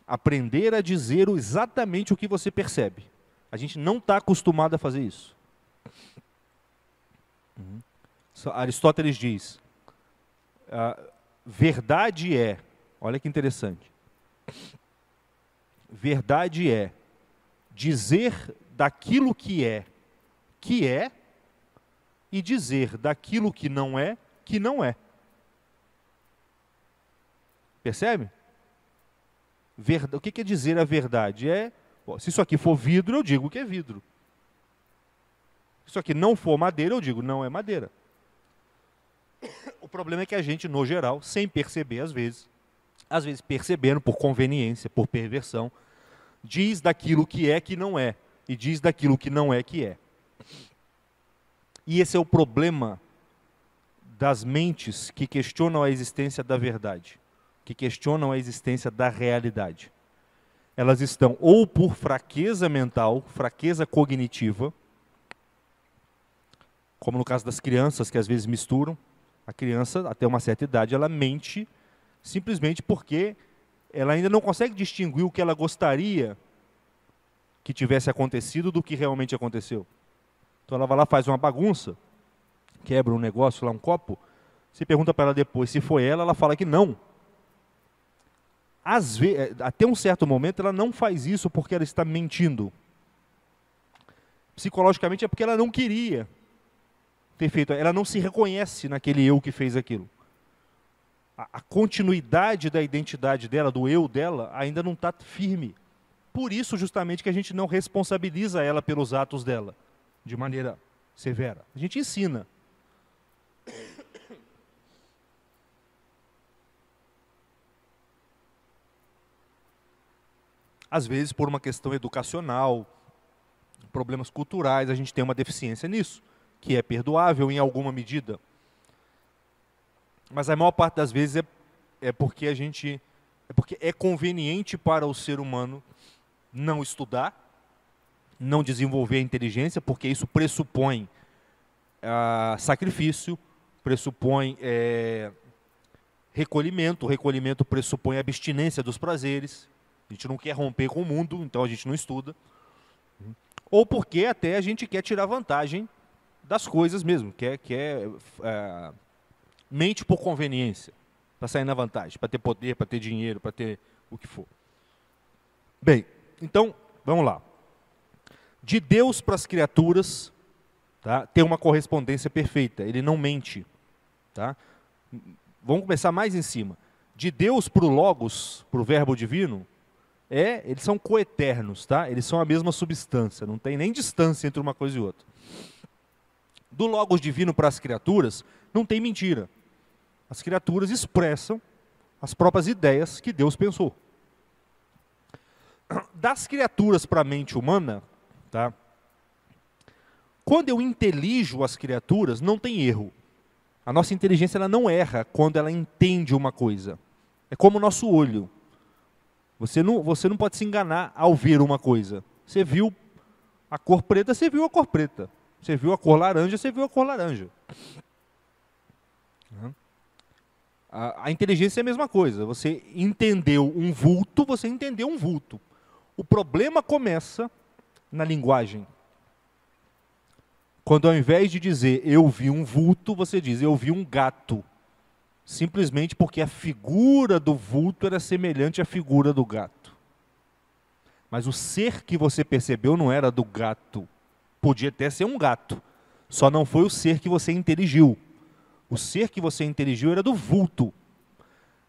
Aprender a dizer exatamente o que você percebe. A gente não está acostumado a fazer isso. Aristóteles diz, verdade é, olha que interessante, verdade é dizer daquilo que é, e dizer daquilo que não é, que não é. Percebe? O que é dizer a verdade? Se isso aqui for vidro, eu digo que é vidro. Se isso aqui não for madeira, eu digo não é madeira. O problema é que a gente, no geral, sem perceber às vezes percebendo por conveniência, por perversão, Diz daquilo que não é, e diz daquilo que não é que é. E esse é o problema das mentes que questionam a existência da verdade, que questionam a existência da realidade. Elas estão ou por fraqueza mental, fraqueza cognitiva, como no caso das crianças que às vezes misturam. A criança, até uma certa idade, ela mente simplesmente porque ela ainda não consegue distinguir o que ela gostaria que tivesse acontecido do que realmente aconteceu. Então ela vai lá, faz uma bagunça, quebra um negócio lá, um copo, você pergunta para ela depois se foi ela, ela fala que não. Às vezes, até um certo momento ela não faz isso porque ela está mentindo. Psicologicamente é porque ela não queria ter feito, ela não se reconhece naquele eu que fez aquilo. A continuidade da identidade dela, do eu dela, ainda não está firme. Por isso, justamente, que a gente não responsabiliza ela pelos atos dela, de maneira severa. A gente ensina. Às vezes, por uma questão educacional, problemas culturais, a gente tem uma deficiência nisso, que é perdoável em alguma medida. Mas a maior parte das vezes é porque é conveniente para o ser humano não estudar, não desenvolver a inteligência, porque isso pressupõe sacrifício, pressupõe recolhimento. O recolhimento pressupõe abstinência dos prazeres. A gente não quer romper com o mundo, então a gente não estuda. Ou porque até a gente quer tirar vantagem das coisas mesmo, mente por conveniência, para sair na vantagem, para ter poder, para ter dinheiro, para ter o que for. Bem, então, vamos lá. De Deus para as criaturas, tá, tem uma correspondência perfeita, ele não mente. Tá? Vamos começar mais em cima. De Deus para o Logos, para o Verbo Divino, eles são coeternos, tá? Eles são a mesma substância, não tem nem distância entre uma coisa e outra. Do Logos Divino para as criaturas, não tem mentira. As criaturas expressam as próprias ideias que Deus pensou. Das criaturas para a mente humana, tá? Quando eu intelijo as criaturas, não tem erro. A nossa inteligência ela não erra quando ela entende uma coisa. É como o nosso olho. Você não pode se enganar ao ver uma coisa. Você viu a cor preta, você viu a cor preta. Você viu a cor laranja, você viu a cor laranja. A inteligência é a mesma coisa. Você entendeu um vulto, você entendeu um vulto. O problema começa na linguagem. Quando ao invés de dizer eu vi um vulto, você diz eu vi um gato. Simplesmente porque a figura do vulto era semelhante à figura do gato. Mas o ser que você percebeu não era do gato. Podia até ser um gato. Só não foi o ser que você inteligiu. O ser que você inteligiu era do vulto.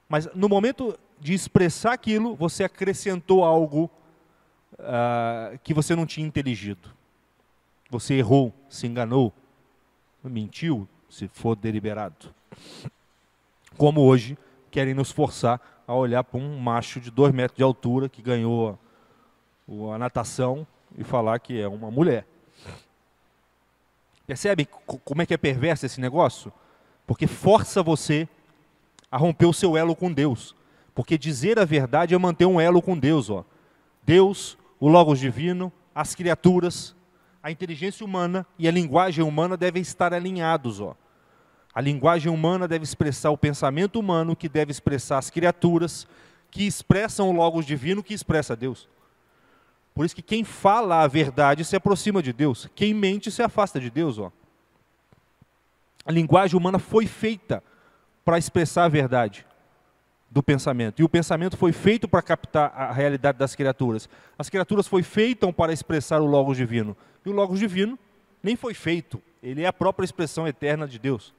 Mas no momento de expressar aquilo, você acrescentou algo que você não tinha inteligido. Você errou, se enganou, mentiu, se for deliberado. Como hoje querem nos forçar a olhar para um macho de 2 metros de altura que ganhou a natação e falar que é uma mulher. Percebe como é que é perverso esse negócio? Porque força você a romper o seu elo com Deus. Porque dizer a verdade é manter um elo com Deus. Ó. Deus, o Logos Divino, as criaturas, a inteligência humana e a linguagem humana devem estar alinhados. Ó. A linguagem humana deve expressar o pensamento humano, que deve expressar as criaturas, que expressam o Logos Divino, que expressa Deus. Por isso que quem fala a verdade se aproxima de Deus. Quem mente se afasta de Deus. Ó. A linguagem humana foi feita para expressar a verdade do pensamento. E o pensamento foi feito para captar a realidade das criaturas. As criaturas foram feitas para expressar o Logos Divino. E o Logos Divino nem foi feito. Ele é a própria expressão eterna de Deus.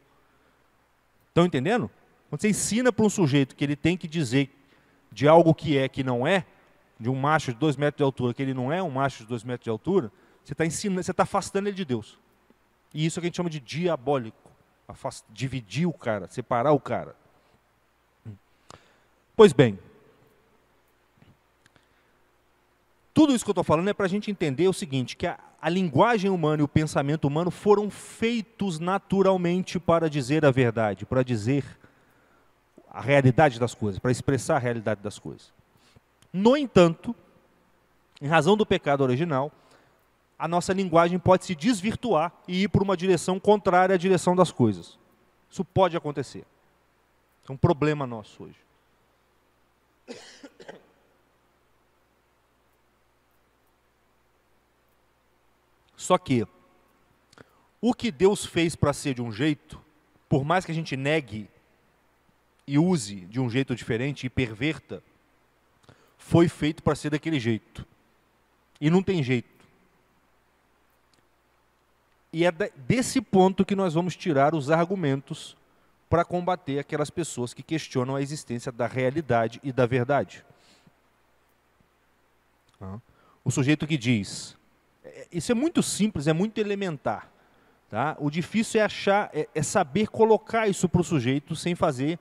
Estão entendendo? Quando você ensina para um sujeito que ele tem que dizer de algo que é, que não é, de um macho de 2 metros de altura, que ele não é um macho de 2 metros de altura, você está ensinando, você está afastando ele de Deus. E isso é o que a gente chama de diabólico. Dividir o cara, separar o cara. Pois bem, Tudo isso que eu estou falando é para a gente entender o seguinte, que a linguagem humana e o pensamento humano foram feitos naturalmente para dizer a verdade, para dizer a realidade das coisas, para expressar a realidade das coisas. No entanto, em razão do pecado original, a nossa linguagem pode se desvirtuar e ir por uma direção contrária à direção das coisas. Isso pode acontecer. É um problema nosso hoje. Só que o que Deus fez para ser de um jeito, por mais que a gente negue e use de um jeito diferente e perverta, foi feito para ser daquele jeito. E não tem jeito. E é desse ponto que nós vamos tirar os argumentos para combater aquelas pessoas que questionam a existência da realidade e da verdade. O sujeito que diz, isso é muito simples, é muito elementar. Tá? O difícil é achar, é saber colocar isso para o sujeito sem fazer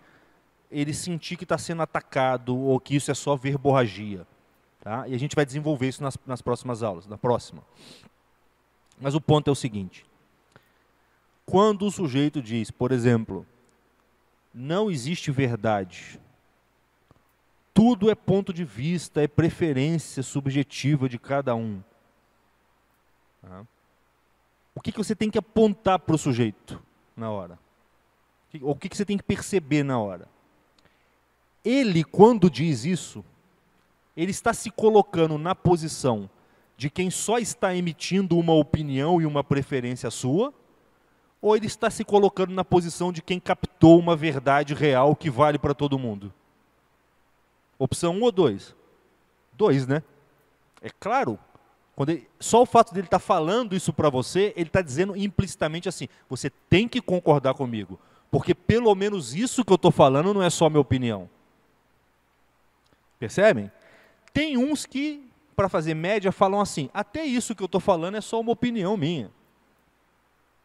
ele sentir que está sendo atacado ou que isso é só verborragia. Tá? E a gente vai desenvolver isso nas próximas aulas, na próxima. Mas o ponto é o seguinte, quando o sujeito diz, por exemplo, não existe verdade, tudo é ponto de vista, é preferência subjetiva de cada um. Tá? O que você tem que apontar para o sujeito na hora? O que você tem que perceber na hora? Ele, quando diz isso, ele está se colocando na posição de quem só está emitindo uma opinião e uma preferência sua, ou ele está se colocando na posição de quem captou uma verdade real que vale para todo mundo? Opção 1 ou 2? 2, né? É claro, só o fato dele estar falando isso para você, ele está dizendo implicitamente assim, você tem que concordar comigo, porque pelo menos isso que eu estou falando não é só minha opinião. Percebem? Tem uns que, para fazer média, falam assim, até isso que eu estou falando é só uma opinião minha.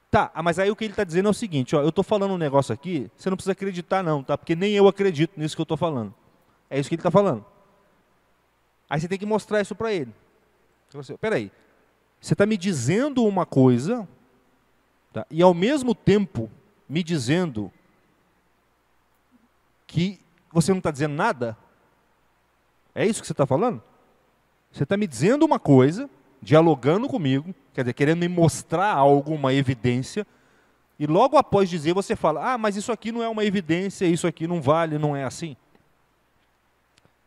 Tá, mas aí o que ele está dizendo é o seguinte, ó, eu estou falando um negócio aqui, você não precisa acreditar não, tá? Porque nem eu acredito nisso que eu estou falando. É isso que ele está falando. Aí você tem que mostrar isso para ele. Espera aí, você está me dizendo uma coisa, tá? E ao mesmo tempo me dizendo que você não está dizendo nada? É isso que você está falando? Você está me dizendo uma coisa, dialogando comigo, quer dizer, querendo me mostrar alguma evidência, e logo após dizer você fala, ah, mas isso aqui não é uma evidência, isso aqui não vale, não é assim.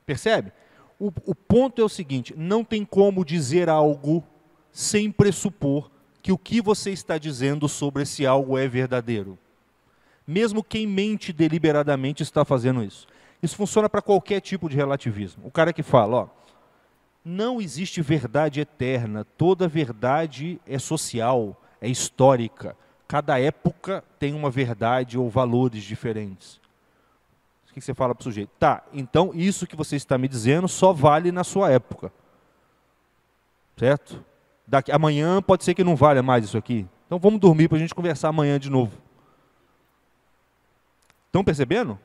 Percebe? O ponto é o seguinte, não tem como dizer algo sem pressupor que o que você está dizendo sobre esse algo é verdadeiro. Mesmo quem mente deliberadamente está fazendo isso. Isso funciona para qualquer tipo de relativismo. O cara que fala, ó, não existe verdade eterna, toda verdade é social, é histórica. Cada época tem uma verdade ou valores diferentes. O que você fala para o sujeito? Tá, então isso que você está me dizendo só vale na sua época. Certo? Amanhã pode ser que não valha mais isso aqui. Então vamos dormir para a gente conversar amanhã de novo. Estão percebendo?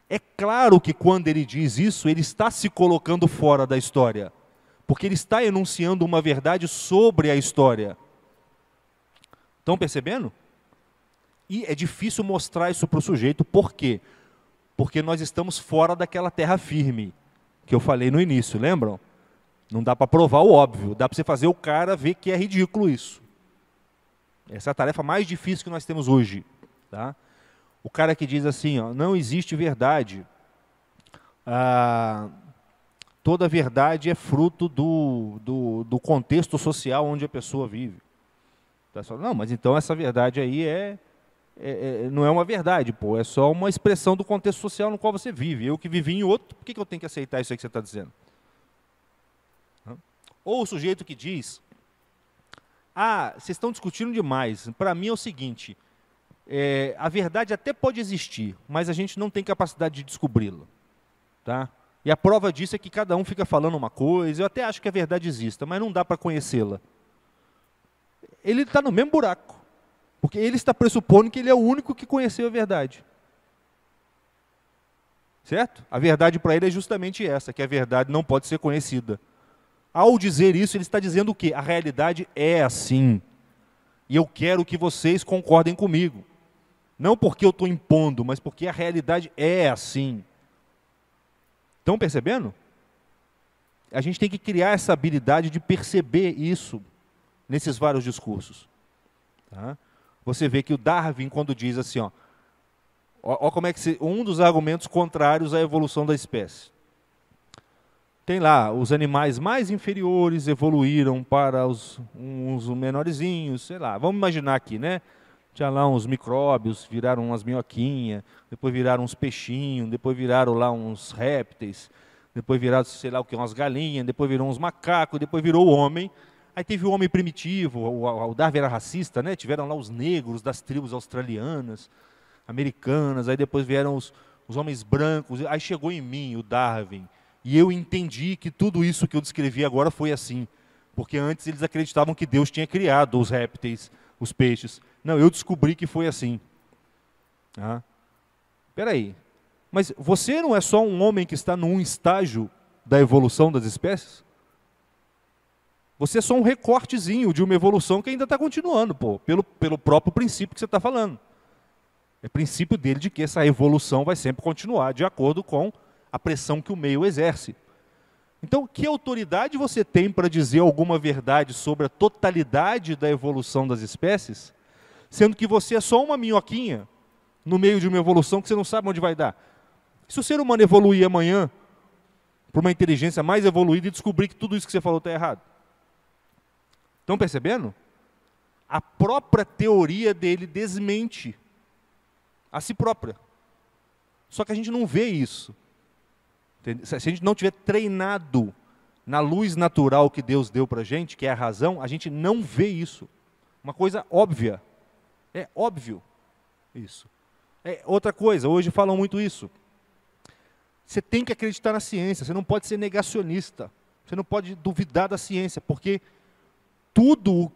É claro que quando ele diz isso, ele está se colocando fora da história. Porque ele está enunciando uma verdade sobre a história. Estão percebendo? E é difícil mostrar isso para o sujeito, por quê? Porque nós estamos fora daquela terra firme, que eu falei no início, lembram? Não dá para provar o óbvio, dá para você fazer o cara ver que é ridículo isso. Essa é a tarefa mais difícil que nós temos hoje. Tá? O cara que diz assim, ó, não existe verdade, toda verdade é fruto do contexto social onde a pessoa vive. Não, mas então essa verdade aí não é uma verdade, pô, é só uma expressão do contexto social no qual você vive. Eu que vivi em outro, por que eu tenho que aceitar isso aí que você está dizendo? Ou o sujeito que diz, vocês estão discutindo demais, para mim é o seguinte, a verdade até pode existir, mas a gente não tem capacidade de descobri-la. Tá? E a prova disso é que cada um fica falando uma coisa, eu até acho que a verdade exista, mas não dá para conhecê-la. Ele está no mesmo buraco, porque ele está pressupondo que ele é o único que conheceu a verdade. Certo? A verdade para ele é justamente essa, que a verdade não pode ser conhecida. Ao dizer isso, ele está dizendo o quê? A realidade é assim. E eu quero que vocês concordem comigo. Não porque eu estou impondo, mas porque a realidade é assim. Estão percebendo? A gente tem que criar essa habilidade de perceber isso nesses vários discursos. Tá? Você vê que o Darwin, quando diz assim, ó como é que um dos argumentos contrários à evolução da espécie. Tem lá, os animais mais inferiores evoluíram para uns menorzinhos, sei lá, vamos imaginar aqui, né? Tinha lá uns micróbios, viraram umas minhoquinhas, depois viraram uns peixinhos, depois viraram lá uns répteis, depois viraram, sei lá o que, umas galinhas, depois virou uns macacos, depois virou o homem. Aí teve o homem primitivo, o Darwin era racista, né? Tiveram lá os negros das tribos australianas, americanas, aí depois vieram os homens brancos, aí chegou em mim o Darwin. E eu entendi que tudo isso que eu descrevi agora foi assim. Porque antes eles acreditavam que Deus tinha criado os répteis, os peixes. Não, eu descobri que foi assim. Espera aí. Mas você não é só um homem que está num estágio da evolução das espécies? Você é só um recortezinho de uma evolução que ainda está continuando, pelo próprio princípio que você está falando. É princípio dele de que essa evolução vai sempre continuar, de acordo com a pressão que o meio exerce. Então, que autoridade você tem para dizer alguma verdade sobre a totalidade da evolução das espécies, sendo que você é só uma minhoquinha no meio de uma evolução que você não sabe onde vai dar? Se o ser humano evoluir amanhã para uma inteligência mais evoluída e descobrir que tudo isso que você falou está errado? Estão percebendo? A própria teoria dele desmente a si própria. Só que a gente não vê isso. Se a gente não tiver treinado na luz natural que Deus deu para a gente, que é a razão, a gente não vê isso. Uma coisa óbvia. É óbvio isso. Outra coisa, hoje falam muito isso. Você tem que acreditar na ciência, você não pode ser negacionista. Você não pode duvidar da ciência, porque tudo,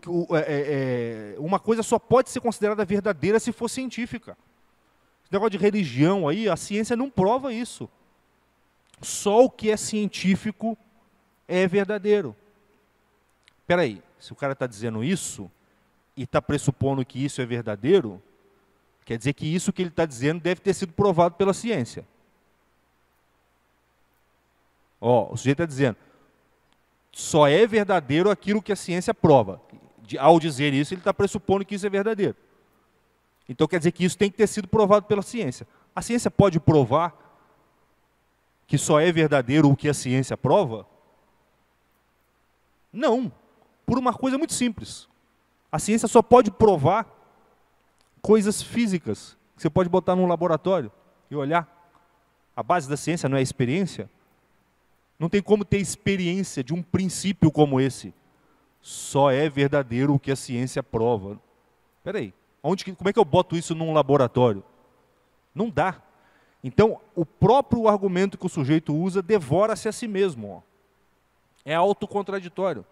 uma coisa só pode ser considerada verdadeira se for científica. Esse negócio de religião aí, a ciência não prova isso. Só o que é científico é verdadeiro. Espera aí, se o cara está dizendo isso e está pressupondo que isso é verdadeiro, quer dizer que isso que ele está dizendo deve ter sido provado pela ciência. O sujeito está dizendo, só é verdadeiro aquilo que a ciência prova. Ao dizer isso, ele está pressupondo que isso é verdadeiro. Então quer dizer que isso tem que ter sido provado pela ciência. A ciência pode provar que só é verdadeiro o que a ciência prova? Não, por uma coisa muito simples. A ciência só pode provar coisas físicas, que você pode botar num laboratório e olhar. A base da ciência não é a experiência? Não tem como ter experiência de um princípio como esse. Só é verdadeiro o que a ciência prova. Espera aí, como é que eu boto isso num laboratório? Não dá. Então, o próprio argumento que o sujeito usa devora-se a si mesmo. É autocontraditório.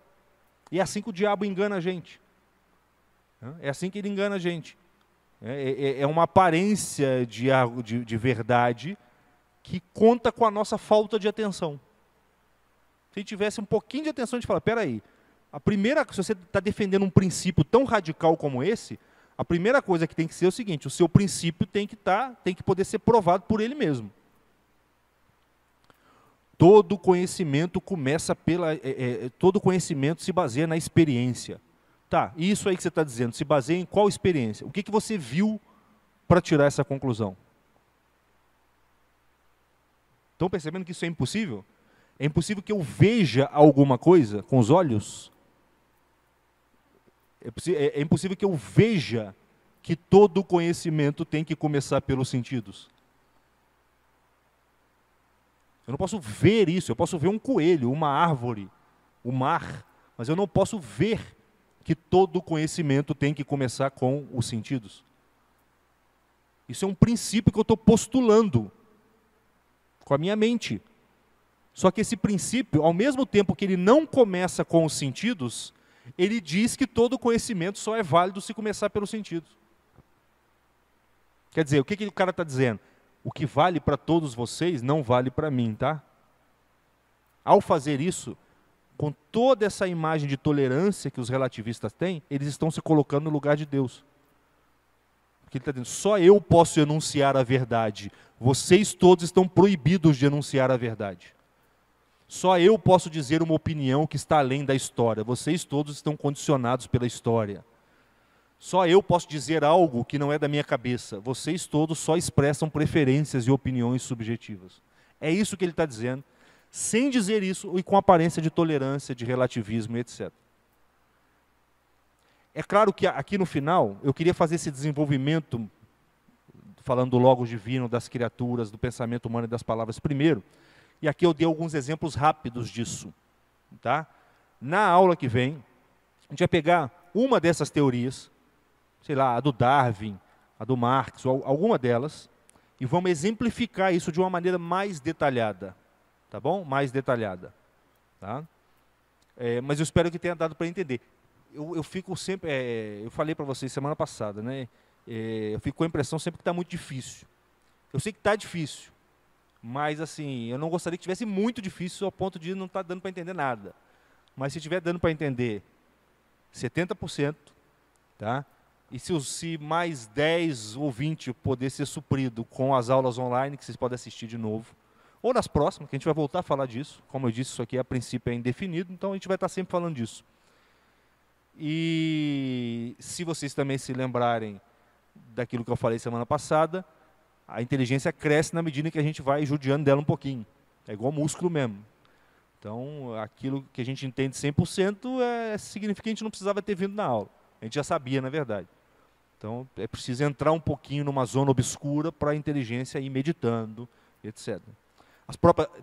E é assim que o diabo engana a gente. É assim que ele engana a gente. É uma aparência de verdade que conta com a nossa falta de atenção. Se a gente tivesse um pouquinho de atenção, a gente fala, espera aí, se você está defendendo um princípio tão radical como esse, a primeira coisa que tem que ser é o seguinte, o seu princípio tem que poder ser provado por ele mesmo. Todo conhecimento todo conhecimento se baseia na experiência. Tá, e isso aí que você está dizendo, se baseia em qual experiência? O que você viu para tirar essa conclusão? Estão percebendo que isso é impossível? É impossível que eu veja alguma coisa com os olhos? É impossível que eu veja que todo conhecimento tem que começar pelos sentidos. Eu não posso ver isso, eu posso ver um coelho, uma árvore, o mar, mas eu não posso ver que todo conhecimento tem que começar com os sentidos. Isso é um princípio que eu estou postulando com a minha mente. Só que esse princípio, ao mesmo tempo que ele não começa com os sentidos, ele diz que todo conhecimento só é válido se começar pelos sentidos. Quer dizer, o que o cara está dizendo? O que vale para todos vocês não vale para mim, tá? Ao fazer isso, com toda essa imagem de tolerância que os relativistas têm, eles estão se colocando no lugar de Deus. Porque ele está dizendo, só eu posso enunciar a verdade. Vocês todos estão proibidos de enunciar a verdade. Só eu posso dizer uma opinião que está além da história. Vocês todos estão condicionados pela história. Só eu posso dizer algo que não é da minha cabeça. Vocês todos só expressam preferências e opiniões subjetivas. É isso que ele está dizendo, sem dizer isso e com aparência de tolerância, de relativismo, etc. É claro que aqui no final, eu queria fazer esse desenvolvimento, falando do logos divino, das criaturas, do pensamento humano e das palavras primeiro, e aqui eu dei alguns exemplos rápidos disso. Tá? Na aula que vem, a gente vai pegar uma dessas teorias, sei lá, a do Darwin, a do Marx, ou alguma delas, e vamos exemplificar isso de uma maneira mais detalhada. Tá bom? Mais detalhada. Tá? Mas eu espero que tenha dado para entender. Eu fico sempre, eu falei para vocês semana passada, né? Eu fico com a impressão sempre que está muito difícil. Eu sei que está difícil, mas assim, eu não gostaria que tivesse muito difícil ao ponto de não estar dando para entender nada. Mas se estiver dando para entender 70%, tá? E se mais 10 ou 20 poder ser suprido com as aulas online, que vocês podem assistir de novo, ou nas próximas, que a gente vai voltar a falar disso. Como eu disse, isso aqui a princípio é indefinido, então a gente vai estar sempre falando disso. E se vocês também se lembrarem daquilo que eu falei semana passada, a inteligência cresce na medida que a gente vai judiando dela um pouquinho. É igual músculo mesmo. Então, aquilo que a gente entende 100% significa que a gente não precisava ter vindo na aula. A gente já sabia, na verdade. Então, é preciso entrar um pouquinho numa zona obscura para a inteligência ir meditando, etc.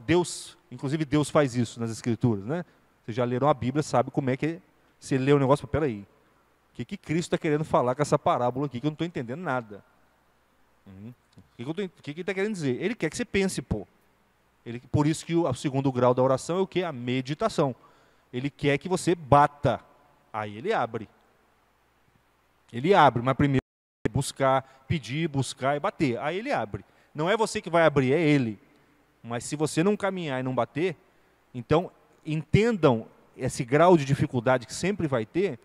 Deus, inclusive Deus faz isso nas Escrituras, né? Vocês já leram a Bíblia, sabe como é que você lê o negócio, peraí, o que Cristo está querendo falar com essa parábola aqui, que eu não estou entendendo nada. O que ele está querendo dizer? Ele quer que você pense, pô. Por isso que o segundo grau da oração é o quê? A meditação. Ele quer que você bata. Aí ele abre. Ele abre, mas primeiro buscar, pedir, buscar e bater. Aí ele abre. Não é você que vai abrir, é ele. Mas se você não caminhar e não bater, então entendam esse grau de dificuldade que sempre vai ter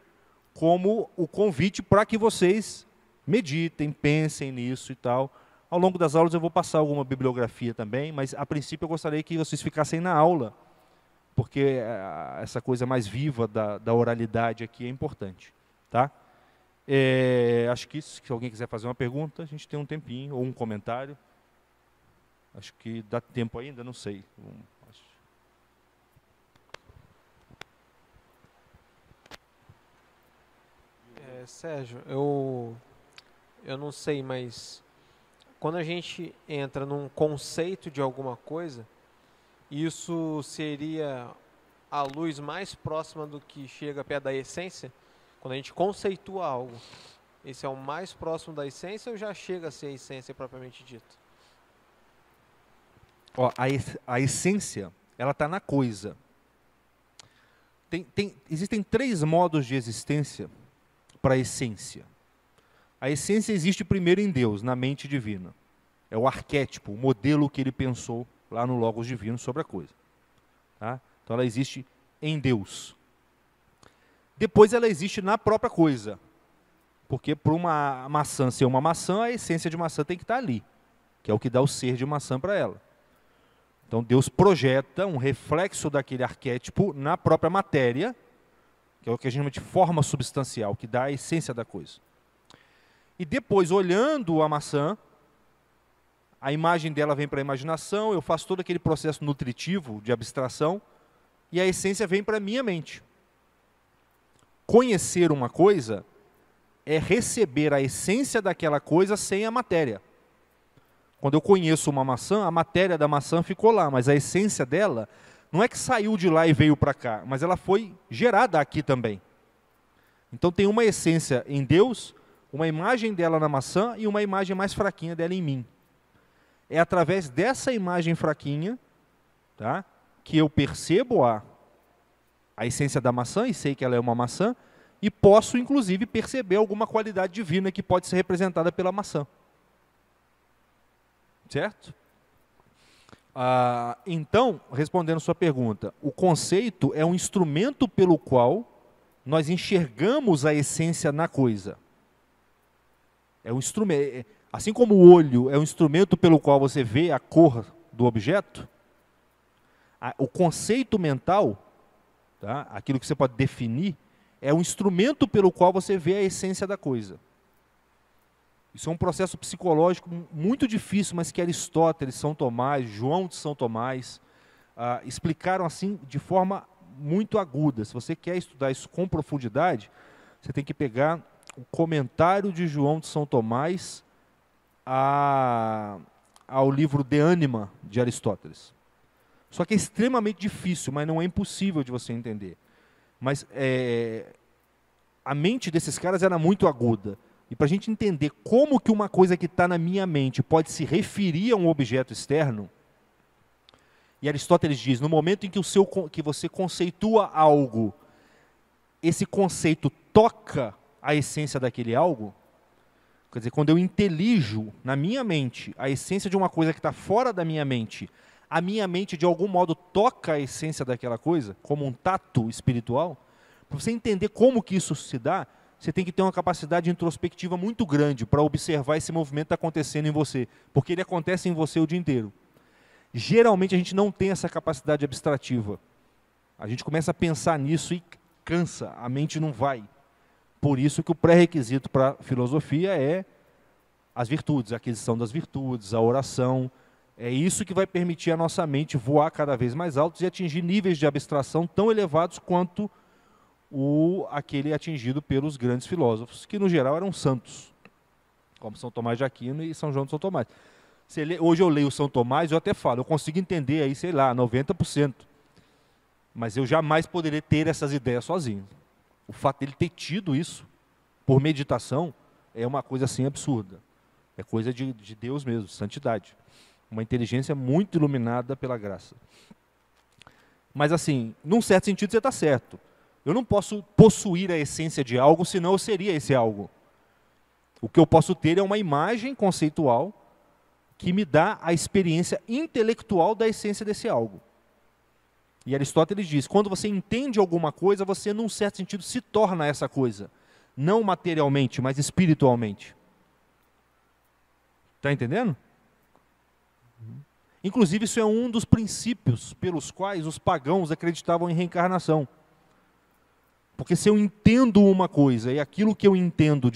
como o convite para que vocês meditem, pensem nisso e tal. Ao longo das aulas eu vou passar alguma bibliografia também, mas a princípio eu gostaria que vocês ficassem na aula, porque essa coisa mais viva da oralidade aqui é importante. Tá? Acho que se alguém quiser fazer uma pergunta, a gente tem um tempinho, ou um comentário. Acho que dá tempo ainda, não sei. Sérgio, eu não sei, mas quando a gente entra num conceito de alguma coisa, isso seria a luz mais próxima do que chega perto da essência? Quando a gente conceitua algo, esse é o mais próximo da essência ou já chega a ser a essência propriamente dita? Ó, a essência, ela está na coisa. Existem 3 modos de existência para a essência. A essência existe primeiro em Deus, na mente divina. É o arquétipo, o modelo que ele pensou lá no Logos Divino sobre a coisa. Tá? Então ela existe em Deus. Depois ela existe na própria coisa. Porque para uma maçã ser uma maçã, a essência de maçã tem que estar ali, que é o que dá o ser de maçã para ela. Então Deus projeta um reflexo daquele arquétipo na própria matéria, que é o que a gente chama de forma substancial, que dá a essência da coisa. E depois, olhando a maçã, a imagem dela vem para a imaginação, eu faço todo aquele processo nutritivo de abstração, e a essência vem para a minha mente. Conhecer uma coisa é receber a essência daquela coisa sem a matéria. Quando eu conheço uma maçã, a matéria da maçã ficou lá, mas a essência dela não é que saiu de lá e veio para cá, mas ela foi gerada aqui também. Então tem uma essência em Deus, uma imagem dela na maçã e uma imagem mais fraquinha dela em mim. É através dessa imagem fraquinha, tá, que eu percebo a essência da maçã e sei que ela é uma maçã, e posso, inclusive, perceber alguma qualidade divina que pode ser representada pela maçã. Certo? Então, respondendo sua pergunta, o conceito é um instrumento pelo qual nós enxergamos a essência na coisa. É um instrumento, assim como o olho é um instrumento pelo qual você vê a cor do objeto, o conceito mental, tá, aquilo que você pode definir, é um instrumento pelo qual você vê a essência da coisa. Isso é um processo psicológico muito difícil, mas que Aristóteles, São Tomás, João de São Tomás, explicaram assim de forma muito aguda. Se você quer estudar isso com profundidade, você tem que pegar o comentário de João de São Tomás ao livro De Anima, de Aristóteles. Só que é extremamente difícil, mas não é impossível de você entender. Mas a mente desses caras era muito aguda. E para a gente entender como que uma coisa que está na minha mente pode se referir a um objeto externo, e Aristóteles diz, no momento em que você conceitua algo, esse conceito toca a essência daquele algo, quer dizer, quando eu intelijo na minha mente a essência de uma coisa que está fora da minha mente, a minha mente de algum modo toca a essência daquela coisa, como um tato espiritual, para você entender como que isso se dá, você tem que ter uma capacidade introspectiva muito grande para observar esse movimento acontecendo em você, porque ele acontece em você o dia inteiro. Geralmente a gente não tem essa capacidade abstrativa. A gente começa a pensar nisso e cansa, a mente não vai. Por isso que o pré-requisito para a filosofia é as virtudes, a aquisição das virtudes, a oração. É isso que vai permitir a nossa mente voar cada vez mais alto e atingir níveis de abstração tão elevados quanto aquele atingido pelos grandes filósofos, que no geral eram santos, como São Tomás de Aquino e São João de São Tomás. Hoje eu leio São Tomás, eu até falo, eu consigo entender aí, sei lá, 90%. Mas eu jamais poderia ter essas ideias sozinho. O fato dele ter tido isso, por meditação, é uma coisa assim absurda. É coisa de Deus mesmo, santidade. Uma inteligência muito iluminada pela graça. Mas assim, num certo sentido você está certo. Eu não posso possuir a essência de algo, senão eu seria esse algo. O que eu posso ter é uma imagem conceitual que me dá a experiência intelectual da essência desse algo. E Aristóteles diz, quando você entende alguma coisa, você, num certo sentido, se torna essa coisa. Não materialmente, mas espiritualmente. Está entendendo? Inclusive, isso é um dos princípios pelos quais os pagãos acreditavam em reencarnação. Porque se eu entendo uma coisa, e aquilo que eu entendo,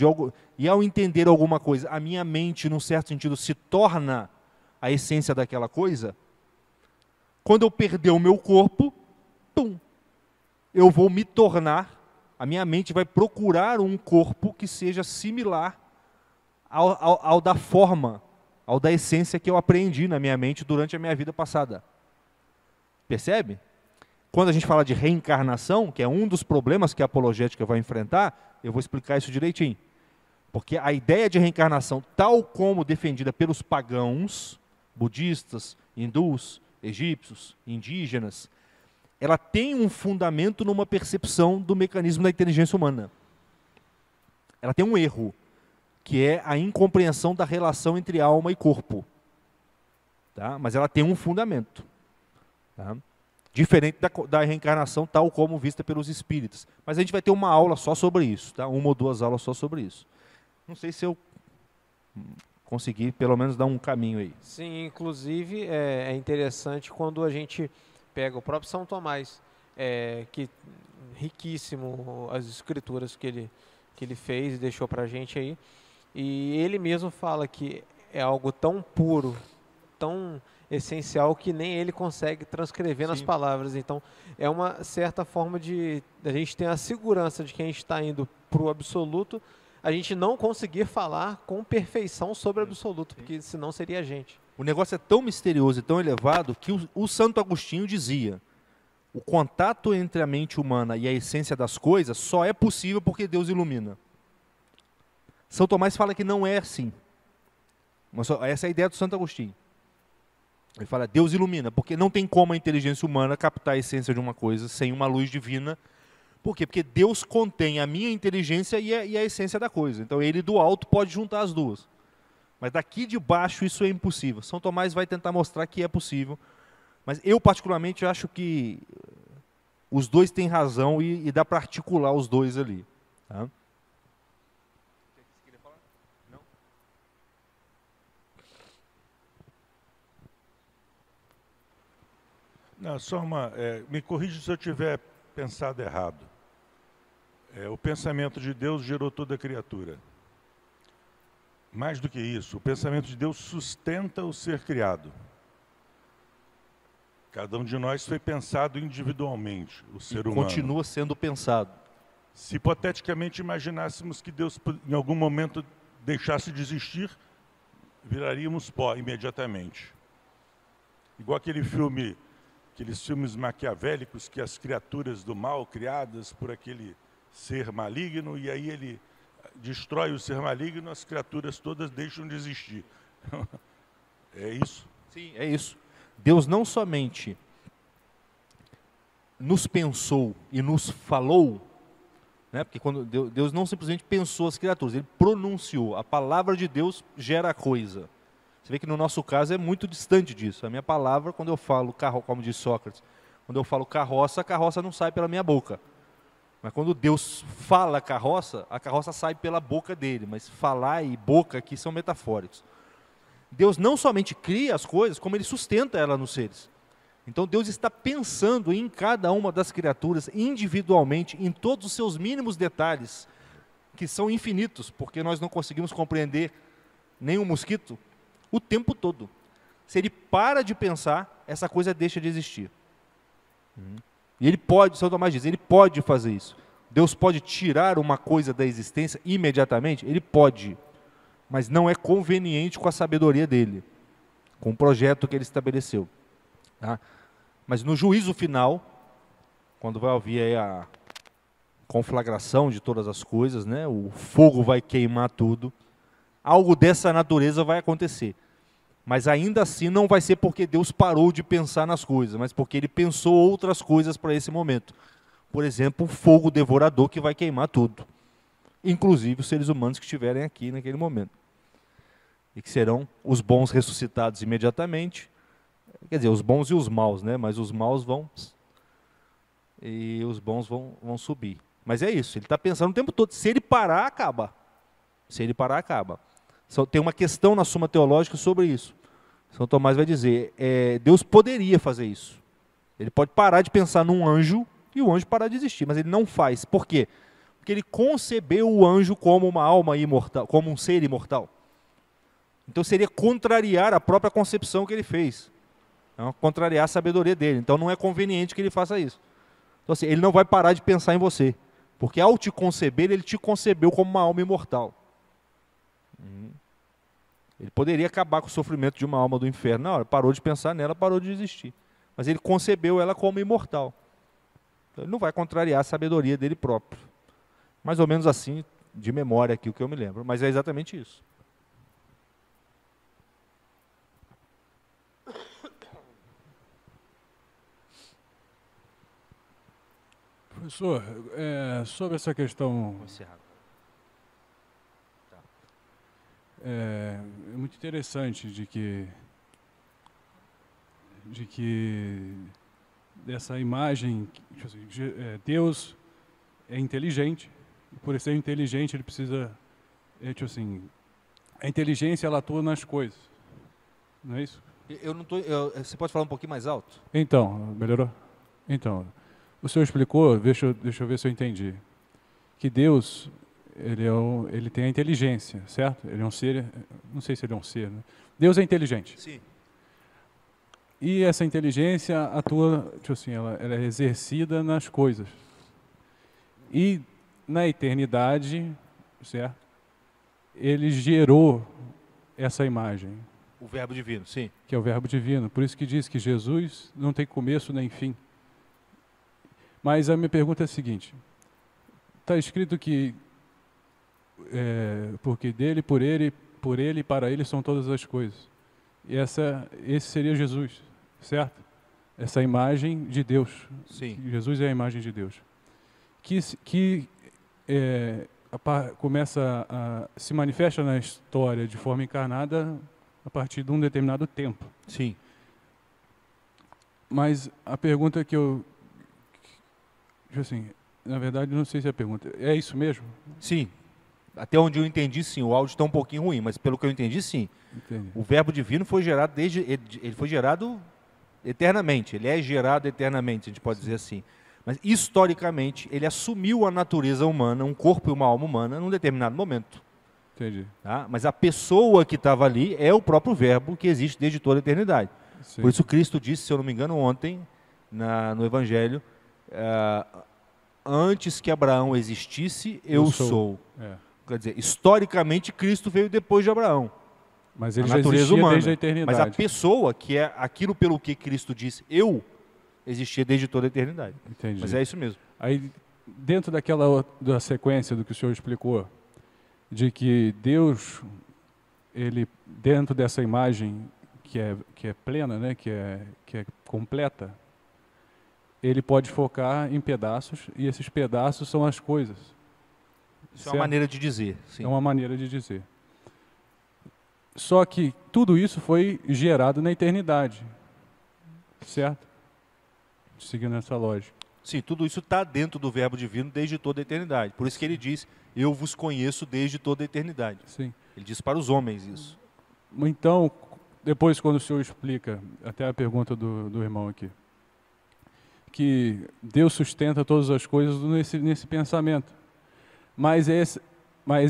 e ao entender alguma coisa, a minha mente, num certo sentido, se torna a essência daquela coisa, quando eu perder o meu corpo, eu vou me tornar, a minha mente vai procurar um corpo que seja similar ao da forma, ao da essência que eu aprendi na minha mente durante a minha vida passada. Percebe? Quando a gente fala de reencarnação, que é um dos problemas que a apologética vai enfrentar, eu vou explicar isso direitinho. Porque a ideia de reencarnação, tal como defendida pelos pagãos, budistas, hindus, egípcios, indígenas, ela tem um fundamento numa percepção do mecanismo da inteligência humana. Ela tem um erro, que é a incompreensão da relação entre alma e corpo. Tá? Mas ela tem um fundamento. Tá? Diferente da reencarnação tal como vista pelos espíritas. Mas a gente vai ter uma aula só sobre isso, tá? Uma ou duas aulas só sobre isso. Não sei se eu consegui pelo menos dar um caminho aí. Sim, inclusive é interessante quando a gente pega o próprio São Tomás, que riquíssimo as escrituras que ele fez e deixou para a gente aí. E ele mesmo fala que é algo tão puro, tão essencial que nem ele consegue transcrever nas palavras. Então, é uma certa forma de a gente ter a segurança de que a gente está indo para o absoluto, a gente não conseguir falar com perfeição sobre o absoluto, porque senão seria a gente. O negócio é tão misterioso e tão elevado que o Santo Agostinho dizia, o contato entre a mente humana e a essência das coisas só é possível porque Deus ilumina. São Tomás fala que não é assim. Mas essa é a ideia do Santo Agostinho. Ele fala, Deus ilumina, porque não tem como a inteligência humana captar a essência de uma coisa sem uma luz divina. Por quê? Porque Deus contém a minha inteligência e a essência da coisa. Então ele do alto pode juntar as duas. Mas daqui de baixo isso é impossível. São Tomás vai tentar mostrar que é possível. Mas eu, particularmente, acho que os dois têm razão e dá para articular os dois ali. Tá? Não, só uma... me corrija se eu tiver pensado errado. O pensamento de Deus gerou toda a criatura. Mais do que isso, o pensamento de Deus sustenta o ser criado. Cada um de nós foi pensado individualmente, o ser humano. Continua sendo pensado. Se hipoteticamente imaginássemos que Deus em algum momento deixasse de existir, viraríamos pó imediatamente. Igual aqueles filmes maquiavélicos que as criaturas do mal criadas por aquele ser maligno, e aí ele destrói o ser maligno, as criaturas todas deixam de existir. É isso? Sim, é isso. Deus não somente nos pensou e nos falou, né? Porque quando Deus não simplesmente pensou as criaturas, ele pronunciou. A palavra de Deus gera coisa. Você vê que no nosso caso é muito distante disso. A minha palavra, quando eu falo carro, como diz Sócrates, quando eu falo carroça, a carroça não sai pela minha boca. Mas quando Deus fala a carroça sai pela boca dele. Mas falar e boca aqui são metafóricos. Deus não somente cria as coisas, como ele sustenta elas nos seres. Então Deus está pensando em cada uma das criaturas individualmente, em todos os seus mínimos detalhes, que são infinitos, porque nós não conseguimos compreender nem um mosquito o tempo todo. Se ele para de pensar, essa coisa deixa de existir. E ele pode, São Tomás diz, ele pode fazer isso. Deus pode tirar uma coisa da existência imediatamente? Ele pode. Mas não é conveniente com a sabedoria dele, com o projeto que ele estabeleceu. Tá? Mas no juízo final, quando vai haver aí a conflagração de todas as coisas, né, o fogo vai queimar tudo, algo dessa natureza vai acontecer. Mas ainda assim não vai ser porque Deus parou de pensar nas coisas, mas porque ele pensou outras coisas para esse momento. Por exemplo, o fogo devorador que vai queimar tudo. Inclusive os seres humanos que estiverem aqui naquele momento. E que serão os bons ressuscitados imediatamente. Quer dizer, os bons e os maus, né? Mas os maus vão... E os bons vão subir. Mas é isso, ele está pensando o tempo todo. Se ele parar, acaba. Se ele parar, acaba. Tem uma questão na Suma Teológica sobre isso. São Tomás vai dizer, Deus poderia fazer isso. Ele pode parar de pensar num anjo e o anjo parar de existir, mas ele não faz. Por quê? Porque ele concebeu o anjo como uma alma imortal, como um ser imortal. Então seria contrariar a própria concepção que ele fez. Não, contrariar a sabedoria dele. Então não é conveniente que ele faça isso. Então assim, ele não vai parar de pensar em você. Porque ao te conceber, ele te concebeu como uma alma imortal. Ele poderia acabar com o sofrimento de uma alma do inferno. Não, ele parou de pensar nela, parou de existir. Mas ele concebeu ela como imortal. Então ele não vai contrariar a sabedoria dele próprio. Mais ou menos assim, de memória aqui, o que eu me lembro. Mas é exatamente isso. Professor, sobre essa questão... Vou encerrar. É muito interessante de que dessa imagem, Deus é inteligente, e por ser inteligente ele precisa, a inteligência ela atua nas coisas, não é isso? Eu não tô, você pode falar um pouquinho mais alto? Então, melhorou? Então, o senhor explicou, deixa eu ver se eu entendi, que Deus... Ele tem a inteligência, certo? Ele é um ser, não sei se ele é um ser, né? Deus é inteligente. Sim. E essa inteligência atua, ela é exercida nas coisas. E na eternidade, certo? Ele gerou essa imagem. O verbo divino, sim. Que é o verbo divino. Por isso que diz que Jesus não tem começo nem fim. Mas a minha pergunta é a seguinte. Está escrito que porque dele, por ele e para ele são todas as coisas. E esse seria Jesus, certo? Essa imagem de Deus. Sim. Jesus é a imagem de Deus. começa a se manifesta na história de forma encarnada a partir de um determinado tempo. Sim. Mas a pergunta que assim, na verdade, não sei se é a pergunta. É isso mesmo? Sim. Até onde eu entendi, sim. O áudio está um pouquinho ruim, mas pelo que eu entendi, sim. Entendi. O verbo divino foi gerado ele foi gerado eternamente. Ele é gerado eternamente, a gente pode dizer assim. Mas historicamente, ele assumiu a natureza humana, um corpo e uma alma humana, num determinado momento. Entendi. Tá? Mas a pessoa que estava ali é o próprio verbo que existe desde toda a eternidade. Sim. Por isso Cristo disse, se eu não me engano, ontem, no Evangelho, antes que Abraão existisse, eu sou. É. Quer dizer, historicamente, Cristo veio depois de Abraão. Mas ele A já natureza existia humana. desde a eternidade. Mas a pessoa, que é aquilo pelo que Cristo disse, eu, existia desde toda a eternidade. Entendi. Mas é isso mesmo. Aí, dentro da sequência do que o senhor explicou, de que Deus, ele, dentro dessa imagem que é plena, né, que é completa, ele pode focar em pedaços, e esses pedaços são as coisas. Isso é uma maneira de dizer. Sim. É uma maneira de dizer. Só que tudo isso foi gerado na eternidade, certo? Seguindo essa lógica. Sim, tudo isso está dentro do verbo divino desde toda a eternidade. Por isso que ele diz, eu vos conheço desde toda a eternidade. Sim. Ele diz para os homens isso. Então, depois quando o senhor explica, até a pergunta do irmão aqui, que Deus sustenta todas as coisas nesse pensamento. Mas